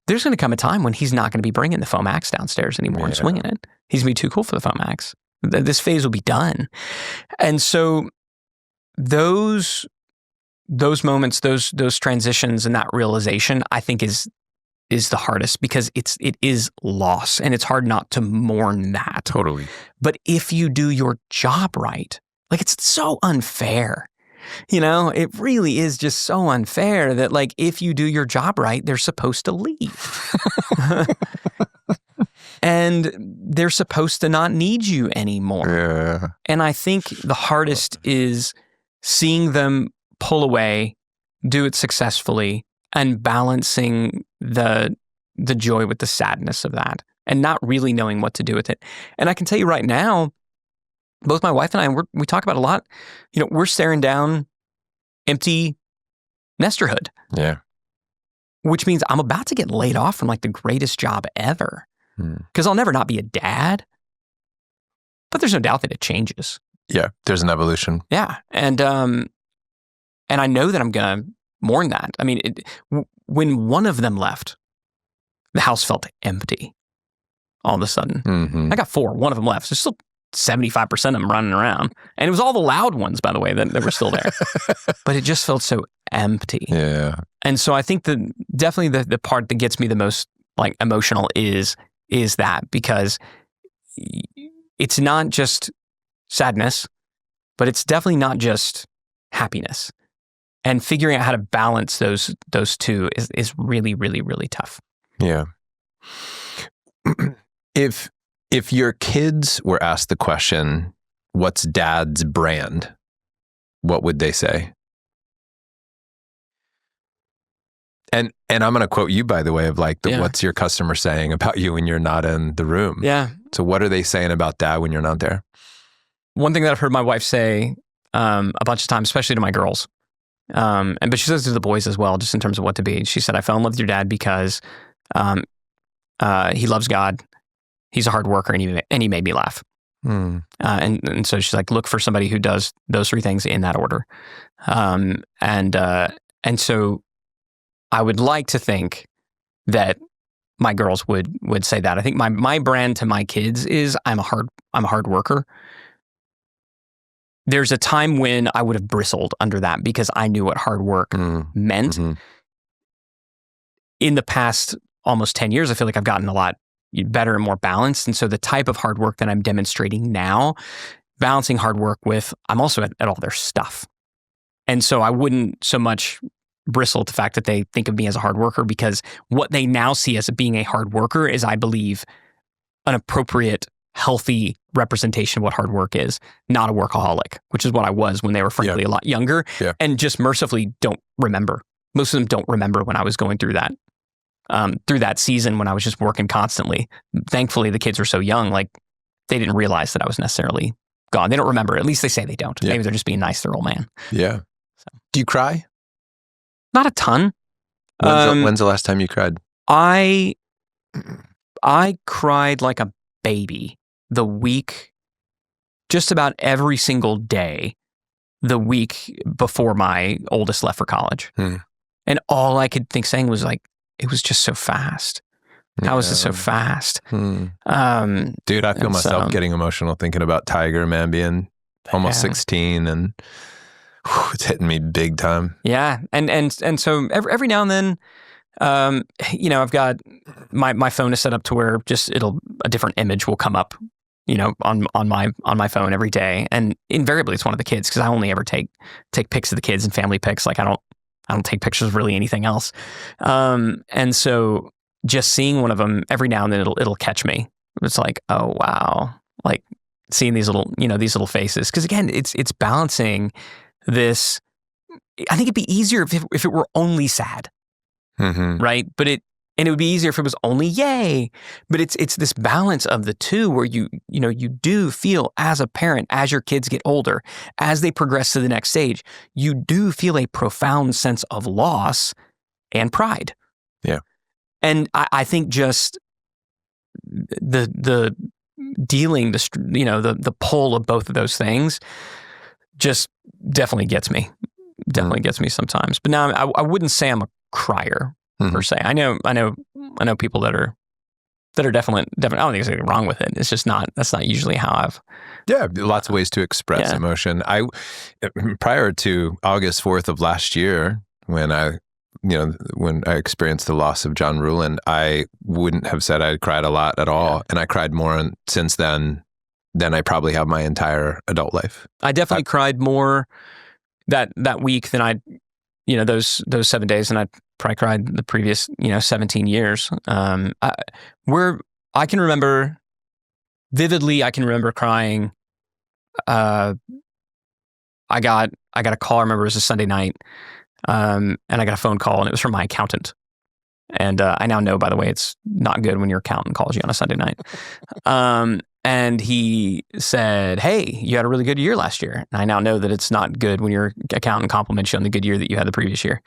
there's going to come a time when he's not going to be bringing the foam axe downstairs anymore and swinging it. He's going to be too cool for the foam axe. This phase will be done. And so those moments, those transitions and that realization, I think is the hardest, because it is loss, and it's hard not to mourn that. Totally. But if you do your job right, like it's so unfair. You know, it really is just so unfair that like if you do your job right, they're supposed to leave. And they're supposed to not need you anymore. Yeah. And I think the hardest is seeing them pull away, do it successfully, and balancing the joy with the sadness of that, and not really knowing what to do with it. And I can tell you right now, both my wife and I, we talk about a lot, you know, we're staring down empty nesterhood. Yeah. Which means I'm about to get laid off from like the greatest job ever. Because I'll never not be a dad. But there's no doubt that it changes. Yeah, there's an evolution. Yeah. And I know that I'm going to mourn that. I mean, when one of them left, the house felt empty all of a sudden. Mm-hmm. I got 4. One of them left. So still 75% of them running around. And it was all the loud ones, by the way, that were still there. But it just felt so empty. Yeah. And so I think definitely the part that gets me the most like emotional is that, because it's not just sadness, but it's definitely not just happiness. And figuring out how to balance those two is really, really, really tough. Yeah. If your kids were asked the question, what's dad's brand? What would they say? And I'm going to quote you, by the way, of like, what's your customer saying about you when you're not in the room? Yeah. So what are they saying about dad when you're not there? One thing that I've heard my wife say a bunch of times, especially to my girls, but she says to the boys as well, just in terms of what to be. She said, I fell in love with your dad because he loves God, he's a hard worker, and he made me laugh. And so she's like, look for somebody who does those 3 things in that order. And so I would like to think that my girls would say that. I think my brand to my kids is I'm a hard worker. There's a time when I would have bristled under that because I knew what hard work meant. Mm-hmm. In the past almost 10 years, I feel like I've gotten a lot better and more balanced. And so the type of hard work that I'm demonstrating now, balancing hard work with, I'm also at all their stuff. And so I wouldn't so much bristle at the fact that they think of me as a hard worker, because what they now see as being a hard worker is, I believe, an appropriate, healthy representation of what hard work is, not a workaholic, which is what I was when they were frankly a lot younger, and just mercifully don't remember. Most of them don't remember when I was going through that season when I was just working constantly. Thankfully, the kids were so young, like they didn't realize that I was necessarily gone. They don't remember. At least they say they don't. Yeah. Maybe they're just being nice to their old man. Yeah. So. Do you cry? Not a ton. When's the last time you cried? I cried like a baby the week, just about every single day, the week before my oldest left for college. And all I could think saying was like, it was just so fast. How is this so fast? Dude, I feel myself getting emotional thinking about Tiger, man, being almost 16 and it's hitting me big time. Yeah. And so every now and then, I've got my phone is set up to where just a different image will come up, on my phone every day. And invariably it's one of the kids, because I only ever take pics of the kids and family pics. Like I don't take pictures of really anything else. And so just seeing one of them every now and then, it'll catch me. It's like, oh wow, like seeing these little faces. Because again, it's balancing this. I think it'd be easier if it were only sad, right? But it would be easier if it was only yay. But it's this balance of the two where you do feel as a parent, as your kids get older, as they progress to the next stage, you do feel a profound sense of loss and pride. Yeah. And I think just the dealing, the pull of both of those things just definitely gets me. Definitely gets me sometimes. But now I wouldn't say I'm a crier per se. I know people that are definitely. I don't think there's anything wrong with it. It's just that's not usually how I've. Yeah, lots of ways to express emotion. Prior to August 4th of last year, when I experienced the loss of Jon Vroman, I wouldn't have said I'd cried a lot at all. Yeah. And I cried more since then than I probably have my entire adult life. I definitely cried more that week than those 7 days, and I probably cried the previous 17 years. I can remember vividly. I can remember crying. I got a call. I remember it was a Sunday night. And I got a phone call, and it was from my accountant. And I now know, by the way, it's not good when your accountant calls you on a Sunday night. And he said, "Hey, you had a really good year last year." And I now know that it's not good when your accountant compliments you on the good year that you had the previous year.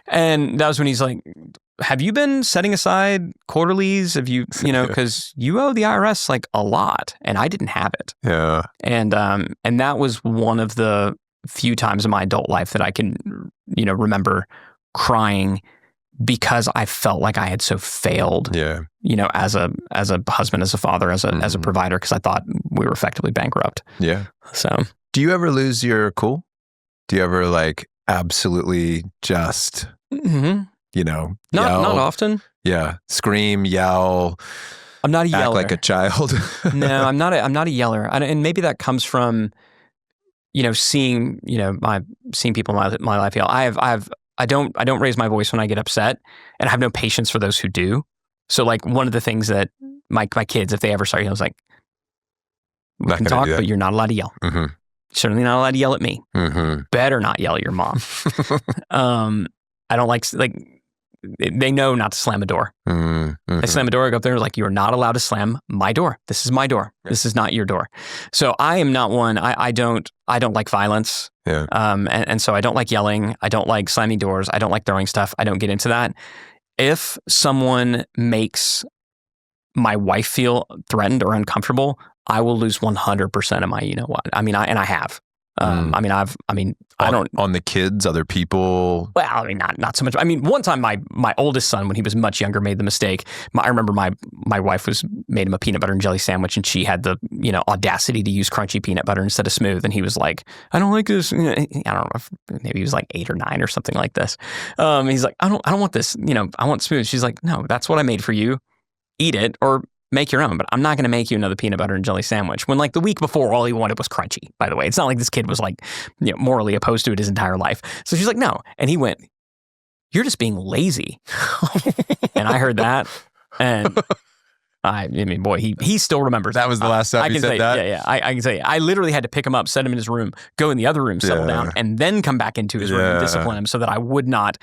And that was when he's like, "Have you been setting aside quarterlies? Have you, because you owe the IRS like a lot, and I didn't have it." Yeah. And that was one of the few times in my adult life that I can, remember crying because I felt like I had so failed, as a husband, as a father, as a provider, because I thought we were effectively bankrupt. Yeah. So, do you ever lose your cool? Do you ever absolutely just, not yell? Not often. Yeah. Scream, yell. I'm not a yeller. Act like a child. No, I'm not a yeller. And maybe that comes from, seeing people in my life yell. I don't raise my voice when I get upset, and I have no patience for those who do. So one of the things that my kids, if they ever start yelling, is like, we can talk, but you're not allowed to yell. Mm-hmm. Certainly not allowed to yell at me. Mm-hmm. Better not yell at your mom. I don't like they know not to slam a door. Mm-hmm. I slam a door, I go up there, you are not allowed to slam my door. This is my door. This is not your door. So I am not one, I don't like violence. Yeah. And so I don't like yelling. I don't like slamming doors. I don't like throwing stuff. I don't get into that. If someone makes my wife feel threatened or uncomfortable, I will lose 100% of my, I have. I don't on the kids, other people. Well, not so much. One time my oldest son, when he was much younger, made the mistake. I remember my wife made him a peanut butter and jelly sandwich, and she had the audacity to use crunchy peanut butter instead of smooth, and he was like, "I don't like this." I don't know if maybe he was like 8 or 9 or something like this. He's like, "I don't want this. I want smooth." She's like, "No, that's what I made for you. Eat it or make your own, but I'm not going to make you another peanut butter and jelly sandwich." When the week before, all he wanted was crunchy, by the way. It's not like this kid was morally opposed to it his entire life. So she's like, "No." And he went, "You're just being lazy." And I heard that. And boy, he still remembers. That was the last time he said that? Yeah. I can say, I literally had to pick him up, set him in his room, go in the other room, settle down, and then come back into his room and discipline him so that I would not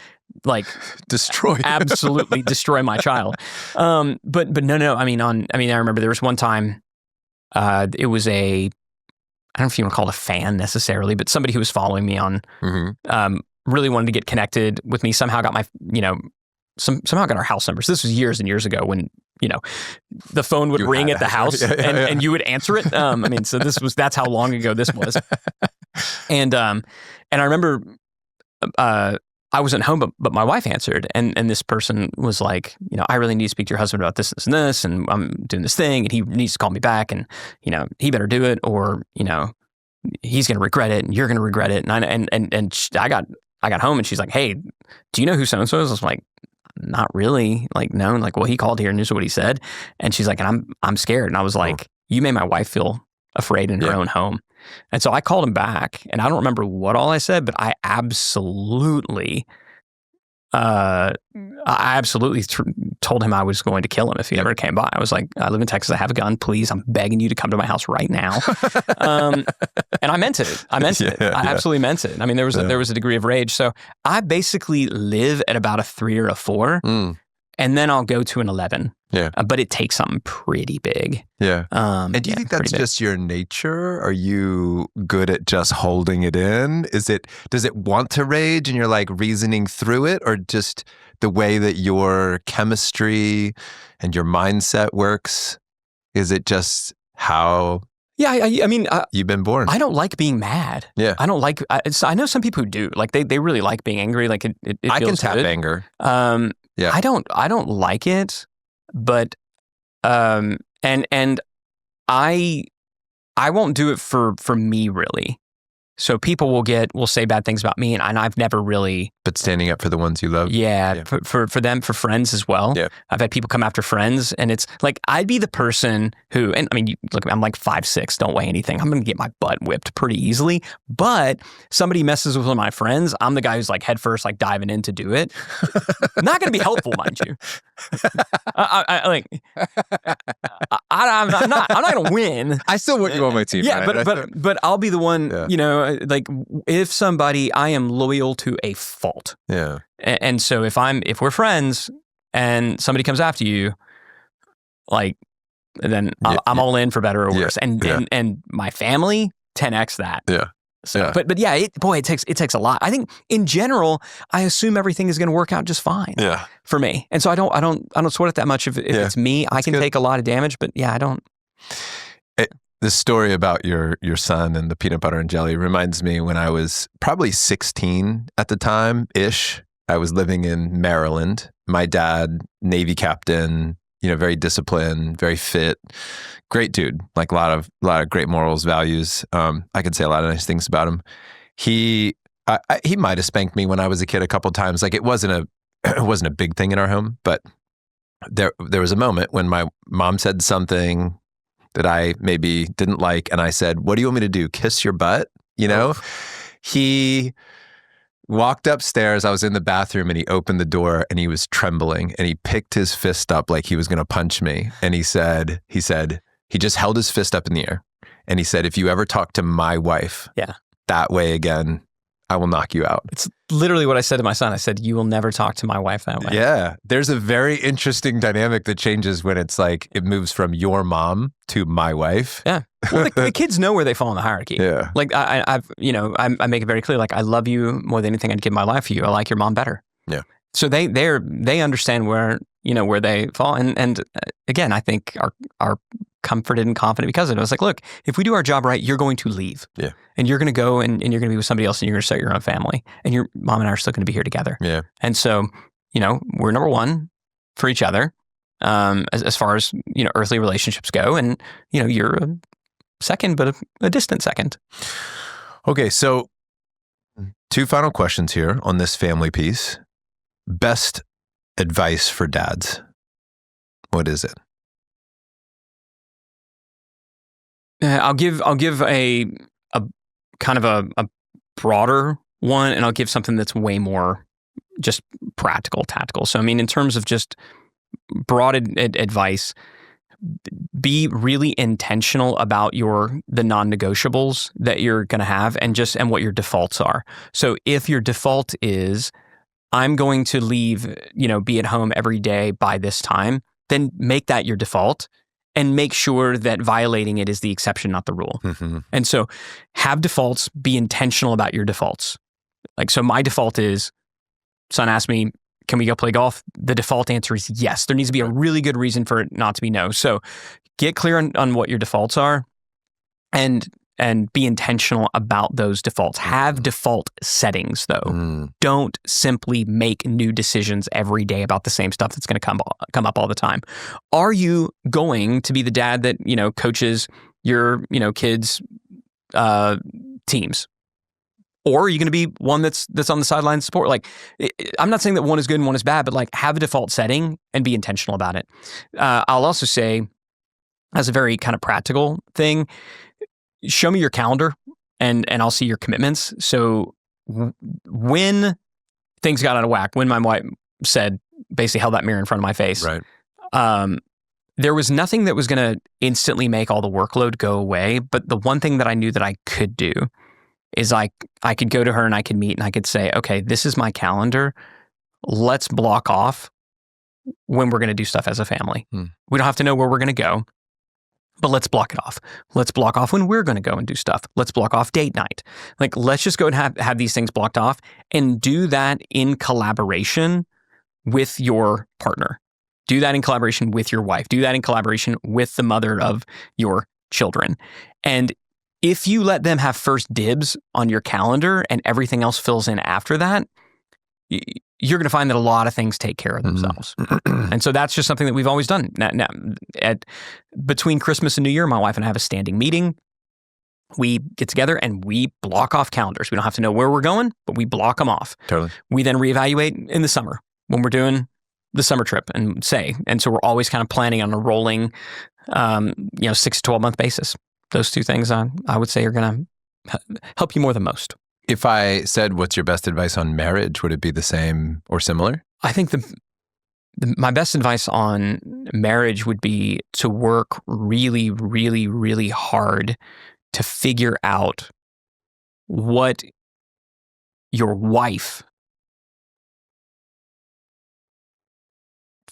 destroy absolutely destroy my child. But no. I remember there was one time, it was I don't know if you want to call it a fan necessarily, but somebody who was following me on, really wanted to get connected with me. Somehow got my, somehow got our house numbers. This was years and years ago when, the phone would ring at the house and you would answer it. So that's how long ago this was. And I remember, I wasn't home, but my wife answered, and this person was like, I really need to speak to your husband about this, this, and this, and I'm doing this thing, and he needs to call me back, and he better do it, or he's going to regret it, and you're going to regret it. And I got home, and she's like, hey, do you know who so and so is? I was like, not really. Like, no. Like, well, he called here and this is what he said, and she's like, and I'm scared, and I was like, you made my wife feel afraid in her own home. And so I called him back, and I don't remember what all I said, but I absolutely told him I was going to kill him if he ever came by. I was like, I live in Texas. I have a gun. Please, I'm begging you to come to my house right now. And I meant it. I absolutely meant it. I mean, there was a degree of rage. So I basically live at about a 3 or a 4, and then I'll go to an 11. Yeah. But it takes something pretty big. Yeah. And do you think that's just your nature? Are you good at just holding it in? Does it want to rage and you're like reasoning through it, or just the way that your chemistry and your mindset works? Is it just how I mean, you've been born? I don't like being mad. Yeah. I don't like, I know some people who do. Like they really like being angry. Like it feels I can tap good. anger. Yeah. I don't like it. But and I won't do it for me really. So people will say bad things about me, and I've never really. But standing up for the ones you love. Yeah. For them, for friends as well. Yeah. I've had people come after friends, and it's like I'd be the person who, and I mean, look, I'm like 5'6", don't weigh anything. I'm going to get my butt whipped pretty easily. But somebody messes with one of my friends, I'm the guy who's like head first, like diving in to do it. Not going to be helpful, mind you. I'm not going to win. I still want you on my team. Yeah, right? but I'll be the one. Yeah. Like if somebody, I am loyal to a fault. Yeah. And so if we're friends and somebody comes after you, like, then I'm all in for better or worse. And my family 10x that. Yeah. So, but yeah, it takes a lot. I think in general, I assume everything is going to work out just fine. Yeah. For me, and so I don't sweat it that much. If it's me, I can take a lot of damage. But yeah, I don't. The story about your son and the peanut butter and jelly reminds me when I was probably 16 at the time-ish. I was living in Maryland. My dad, Navy captain, very disciplined, very fit, great dude, like a lot of great morals, values. I could say a lot of nice things about him. He might have spanked me when I was a kid a couple times. Like it wasn't a big thing in our home, but there was a moment when my mom said something that I maybe didn't like, and I said, "What do you want me to do? Kiss your butt?" He walked upstairs. I was in the bathroom, and he opened the door, and he was trembling, and he picked his fist up like he was going to punch me, and he just held his fist up in the air, and he said, "If you ever talk to my wife, that way again, I will knock you out." It's literally what I said to my son. I said, "You will never talk to my wife that way." Yeah. There's a very interesting dynamic that changes when it's like, it moves from your mom to my wife. Yeah. Well, the kids know where they fall in the hierarchy. Yeah. Like I make it very clear, like I love you more than anything I'd give my life for you. I like your mom better. Yeah. So they understand where they fall. And again, I think are comforted and confident because of it. I was like, look, if we do our job right, you're going to leave. Yeah. And you're going to go and you're going to be with somebody else, and you're going to start your own family. And your mom and I are still going to be here together. Yeah. And so, we're number one for each other as far as, earthly relationships go. And, you're a second, but a distant second. Okay. So 2 final questions here on this family piece. Best advice for dads. What is it? I'll give a kind of a broader one, and I'll give something that's way more just practical, tactical. So, I mean, in terms of just broad advice, be really intentional about the non-negotiables that you're going to have, and what your defaults are. So, if your default is, I'm going to leave, be at home every day by this time, then make that your default. And make sure that violating it is the exception, not the rule. Mm-hmm. And so have defaults, be intentional about your defaults. Like, so my default is, son asked me, can we go play golf? The default answer is yes. There needs to be a really good reason for it not to be no. So get clear on what your defaults are. And and be intentional about those defaults. Have default settings, though. Don't simply make new decisions every day about the same stuff that's going to come up all the time. Are you going to be the dad that, coaches your, kids' teams? Or are you going to be one that's on the sideline support? Like, I'm not saying that one is good and one is bad, but like have a default setting and be intentional about it. I'll also say, as a very kind of practical thing, show me your calendar and I'll see your commitments. So when things got out of whack, when my wife basically held that mirror in front of my face, right. There was nothing that was going to instantly make all the workload go away. But the one thing that I knew that I could do is I could go to her and I could meet and I could say, okay, this is my calendar. Let's block off when we're going to do stuff as a family. We don't have to know where we're going to go, but let's block it off. Let's block off when we're going to go and do stuff. Let's block off date night. Like, let's just go and have these things blocked off and do that in collaboration with your partner. Do that in collaboration with your wife. Do that in collaboration with the mother of your children. And if you let them have first dibs on your calendar and everything else fills in after that, you're going to find that a lot of things take care of themselves. And so that's just something that we've always done. Now, between Christmas and New Year, my wife and I have a standing meeting. We get together and we block off calendars. We don't have to know where we're going, but we block them off. Totally. We then reevaluate in the summer when we're doing the summer trip and so we're always kind of planning on a rolling, 6 to 12 month basis. Those two things I would say are going to help you more than most. If I said, what's your best advice on marriage, would it be the same or similar? I think my best advice on marriage would be to work really, really, really hard to figure out what your wife,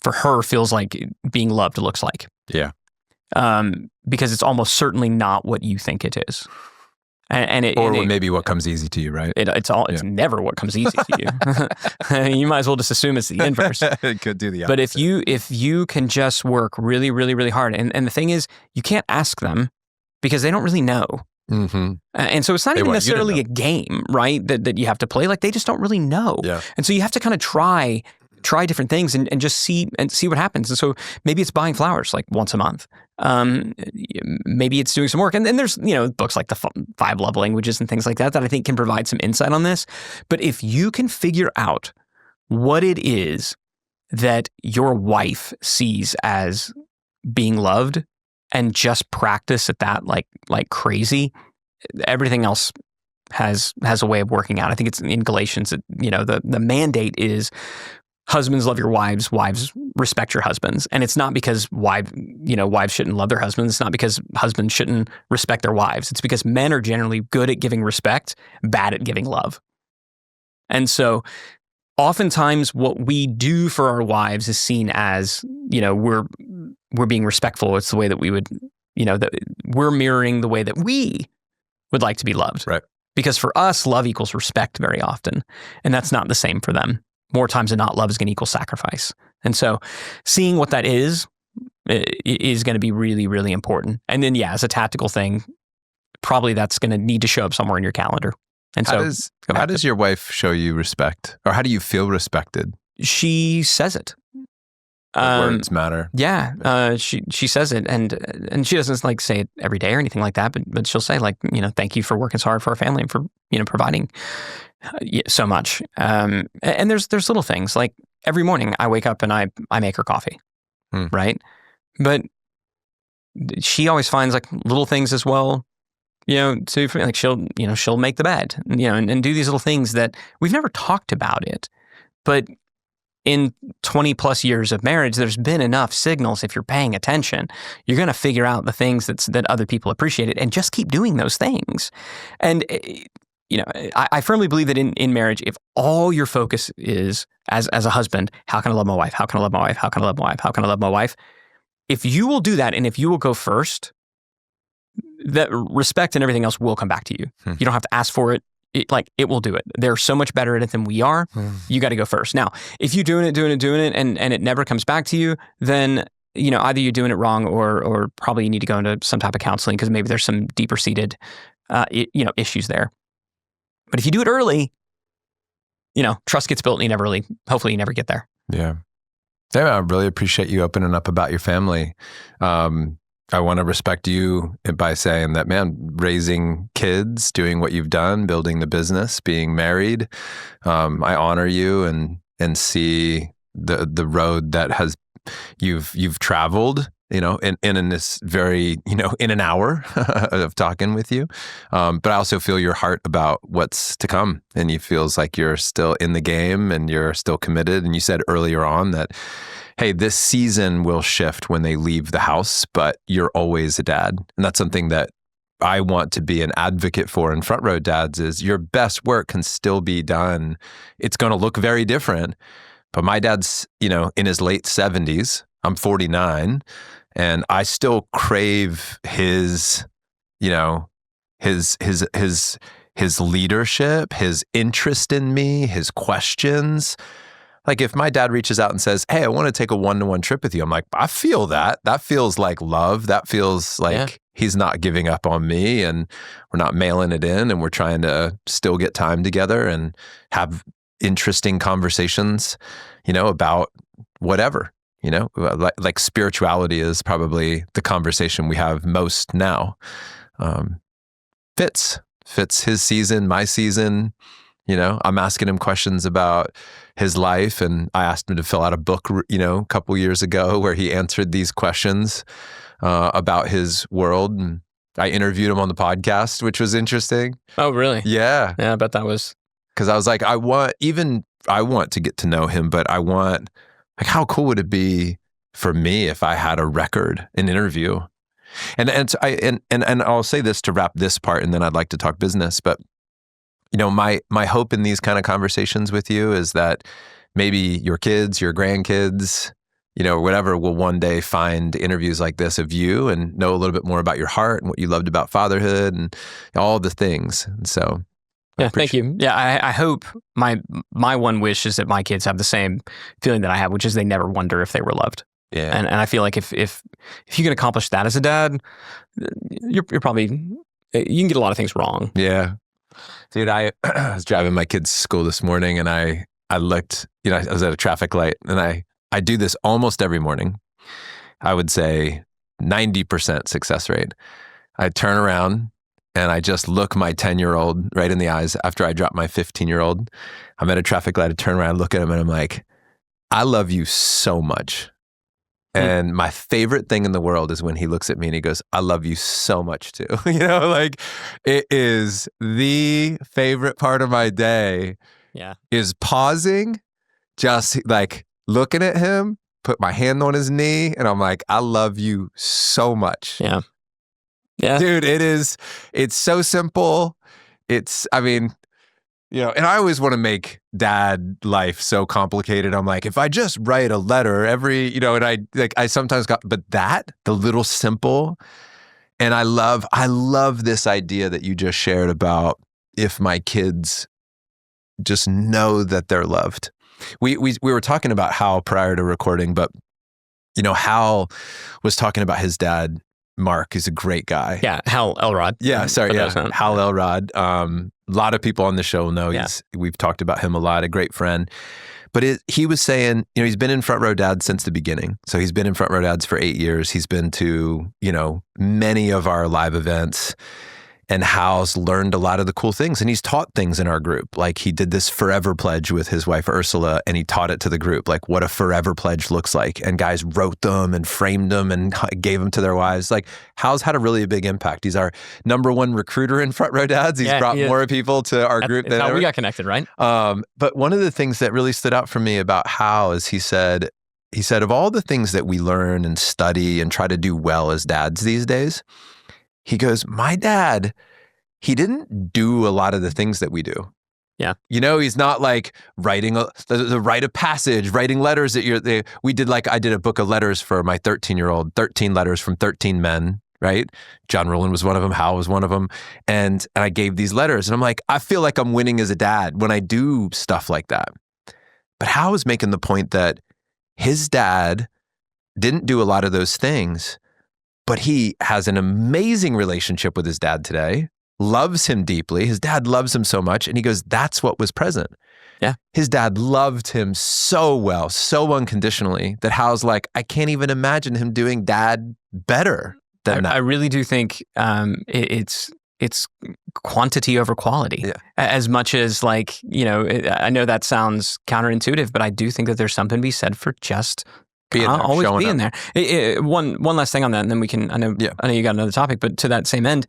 for her, feels like being loved looks like. Yeah. Because it's almost certainly not what you think it is. Maybe what comes easy to you, right? It's never what comes easy to you. You might as well just assume it's the inverse. It could do the opposite. But if you can just work really, really, really hard, and the thing is, you can't ask them because they don't really know. Mm-hmm. And so it's not even necessarily a game, right? That you have to play. Like, they just don't really know. Yeah. And so you have to kind of try different things and just see what happens. And so maybe it's buying flowers like once a month. Maybe it's doing some work. And then there's, books like the 5 Love Languages and things like that I think can provide some insight on this. But if you can figure out what it is that your wife sees as being loved and just practice at that like crazy, everything else has a way of working out. I think it's in Galatians that, the mandate is husbands, love your wives, wives, respect your husbands. And it's not because wives shouldn't love their husbands. It's not because husbands shouldn't respect their wives. It's because men are generally good at giving respect, bad at giving love. And so oftentimes what we do for our wives is seen as, we're being respectful. It's the way that we would, that we're mirroring the way that we would like to be loved. Right. Because for us, love equals respect very often. And that's not the same for them. More times than not, love is going to equal sacrifice. And so seeing what that is going to be really, really important. And then, as a tactical thing, probably that's going to need to show up somewhere in your calendar. And how does your wife show you respect? Or how do you feel respected? She says it. Words matter. Yeah. She says it, and she doesn't say it every day or anything like that, but she'll say thank you for working so hard for our family and for, providing so much. And there's little things like every morning I wake up and I make her coffee, right? But she always finds little things as well, to she'll make the bed, and do these little things that we've never talked about it, but in 20 plus years of marriage, there's been enough signals. If you're paying attention, you're going to figure out the things that other people appreciate it, and just keep doing those things. And I firmly believe that in marriage, if all your focus is as a husband, how can I love my wife? How can I love my wife? How can I love my wife? How can I love my wife? If you will do that, and if you will go first, that respect and everything else will come back to you. You don't have to ask for it. It will do it. They're so much better at it than we are. You got to go first. Now, if you're doing it, and it never comes back to you, then either you're doing it wrong or probably you need to go into some type of counseling because maybe there's some deeper seated issues there. But if you do it early, trust gets built and hopefully you never get there. Yeah. Yeah, I really appreciate you opening up about your family. I want to respect you by saying that, man, raising kids, doing what you've done, building the business, being married, I honor you and see the road that you've traveled, in this very, in an hour of talking with you. But I also feel your heart about what's to come, and you feels like you're still in the game and you're still committed. And you said earlier on that, hey, this season will shift when they leave the house, but you're always a dad. And that's something that I want to be an advocate for in Front Row Dads is your best work can still be done. It's going to look very different. But my dad's, in his late 70s. I'm 49, and I still crave his leadership, his interest in me, his questions. Like if my dad reaches out and says, hey, I want to take a one-to-one trip with you. I'm like, I feel that. That feels like love. That feels like he's not giving up on me, and we're not mailing it in, and we're trying to still get time together and have interesting conversations, about whatever, like spirituality is probably the conversation we have most now. Fits his season, my season. I'm asking him questions about his life, and I asked him to fill out a book, a couple years ago where he answered these questions about his world. And I interviewed him on the podcast, which was interesting. Oh, really? Yeah. Yeah, I bet that was. Because I was like, I want to get to know him, but I want, like, how cool would it be for me if I had a record, an interview? And I'll say this to wrap this part, and then I'd like to talk business. But my hope in these kind of conversations with you is that maybe your kids, your grandkids, whatever, will one day find interviews like this of you and know a little bit more about your heart and what you loved about fatherhood and all the things. And so. Yeah, thank you. Yeah, I hope my one wish is that my kids have the same feeling that I have, which is they never wonder if they were loved. Yeah, and I feel like if you can accomplish that as a dad, you're probably, you can get a lot of things wrong. Yeah, dude, I was driving my kids to school this morning, and I looked, I was at a traffic light, and I do this almost every morning. I would say 90% success rate. I turn around and I just look my 10-year-old right in the eyes after I drop my 15-year-old. I'm at a traffic light, I turn around, look at him, and I'm like, I love you so much. And my favorite thing in the world is when he looks at me and he goes, I love you so much too. Like it is the favorite part of my day. Yeah. Is pausing, just like looking at him, put my hand on his knee, and I'm like, I love you so much. Yeah. Yeah. Dude, it's so simple. And I always want to make dad life so complicated. I'm like, if I just write a letter every, and I sometimes but the little simple. And I love this idea that you just shared about if my kids just know that they're loved. We were talking about Hal prior to recording, but Hal was talking about his dad, Mark, is a great guy. Yeah, Hal Elrod. Yeah, sorry, Hal Elrod. A lot of people on the show know we've talked about him a lot, a great friend. But he was saying, he's been in Front Row Dads since the beginning. So he's been in Front Row Dads for 8 years. He's been to, many of our live events. And Hal's learned a lot of the cool things, and he's taught things in our group. Like he did this forever pledge with his wife Ursula, and he taught it to the group, like what a forever pledge looks like. And guys wrote them and framed them and gave them to their wives. Like Hal's had a really big impact. He's our #1 recruiter in Front Row Dads. He's brought more people to our group than how ever. We got connected, right? But one of the things that really stood out for me about Hal is he said, of all the things that we learn and study and try to do well as dads these days, he goes, my dad, he didn't do a lot of the things that we do. Yeah. He's not like writing the rite of passage, writing letters that I did a book of letters for my 13-year-old, 13 letters from 13 men, right? Jon Vroman was one of them. Hal was one of them. And I gave these letters, and I'm like, I feel like I'm winning as a dad when I do stuff like that. But Hal was making the point that his dad didn't do a lot of those things, but he has an amazing relationship with his dad today, loves him deeply. His dad loves him so much. And he goes, that's what was present. Yeah. His dad loved him so well, so unconditionally, that Hal's like, I can't even imagine him doing dad better than that. I really do think it's quantity over quality. Yeah. As much as like, I know that sounds counterintuitive, but I do think that there's something to be said for just always being there. One last thing on that, and then we can, I know you got another topic, but to that same end,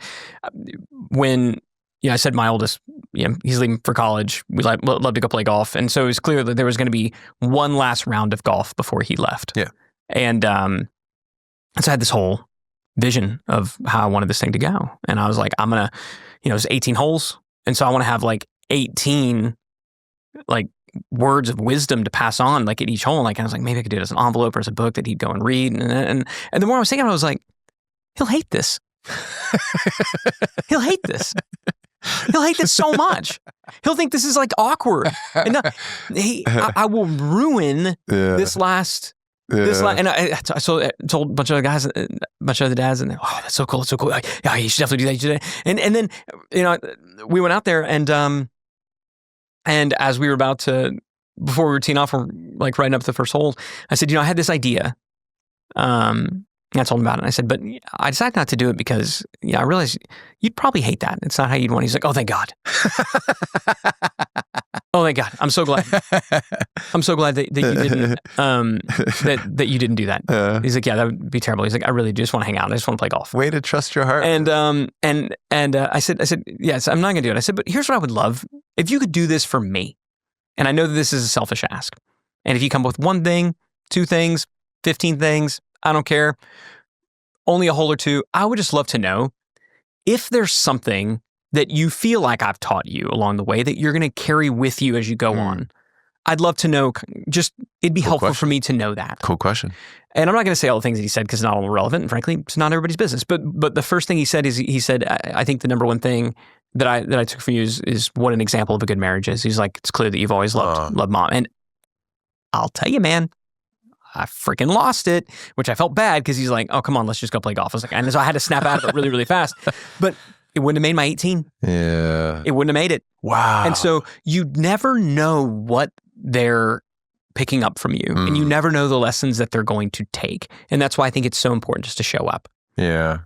when I said my oldest, he's leaving for college, we love to go play golf. And so it was clear that there was going to be one last round of golf before he left. Yeah. And so I had this whole vision of how I wanted this thing to go. And I was like, I'm going to, it's 18 holes. And so I want to have like 18 like words of wisdom to pass on like at each hole. Like, I was like, maybe I could do it as an envelope or as a book that he'd go and read. And the more I was thinking, I was like, he'll hate this. He'll hate this. He'll hate this so much. He'll think this is like awkward. And I will ruin this last. And I told a bunch of other guys, a bunch of other dads, and oh, that's so cool, it's so cool. Yeah, you should definitely do that. You should do that. And then we went out there, and as we were about to, before we were teeing off, we're like riding up to the first hole. I said, I had this idea. And I told him about it. And I said, but I decided not to do it because I realized you'd probably hate that. It's not how you'd want it. He's like, oh, thank God. Oh, thank God. I'm so glad. I'm so glad that you didn't that you didn't do that. He's like, yeah, that would be terrible. He's like, I really just want to hang out. I just want to play golf. Way to trust your heart. And I said, yes, I'm not going to do it. I said, but here's what I would love. If you could do this for me, and I know that this is a selfish ask, and if you come up with one thing, 2 things, 15 things, I don't care, only a hole or 2, I would just love to know if there's something that you feel like I've taught you along the way that you're going to carry with you as you go on. I'd love to know, it'd be helpful for me to know that. Cool question. And I'm not going to say all the things that he said because it's not all relevant. And frankly, it's not everybody's business. But the first thing he said is, he said, I think the number one thing that I took from you is what an example of a good marriage is. He's like, it's clear that you've always loved mom. And I'll tell you, man, I freaking lost it, which I felt bad because he's like, oh, come on, let's just go play golf. I was like, and so I had to snap out of it really, really fast. But it wouldn't have made my 18. Yeah. It wouldn't have made it. Wow. And so you never know what they're picking up from you. And you never know the lessons that they're going to take. And that's why I think it's so important just to show up. Yeah.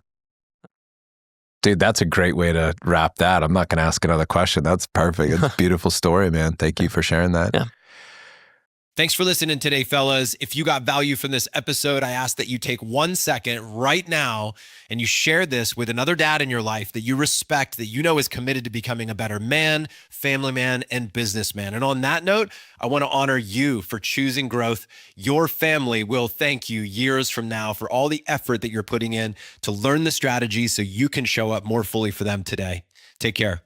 Dude, that's a great way to wrap that. I'm not going to ask another question. That's perfect. It's a beautiful story, man. Thank you for sharing that. Yeah. Thanks for listening today, fellas. If you got value from this episode, I ask that you take 1 second right now and you share this with another dad in your life that you respect, that you know is committed to becoming a better man, family man, and businessman. And on that note, I want to honor you for choosing growth. Your family will thank you years from now for all the effort that you're putting in to learn the strategies so you can show up more fully for them today. Take care.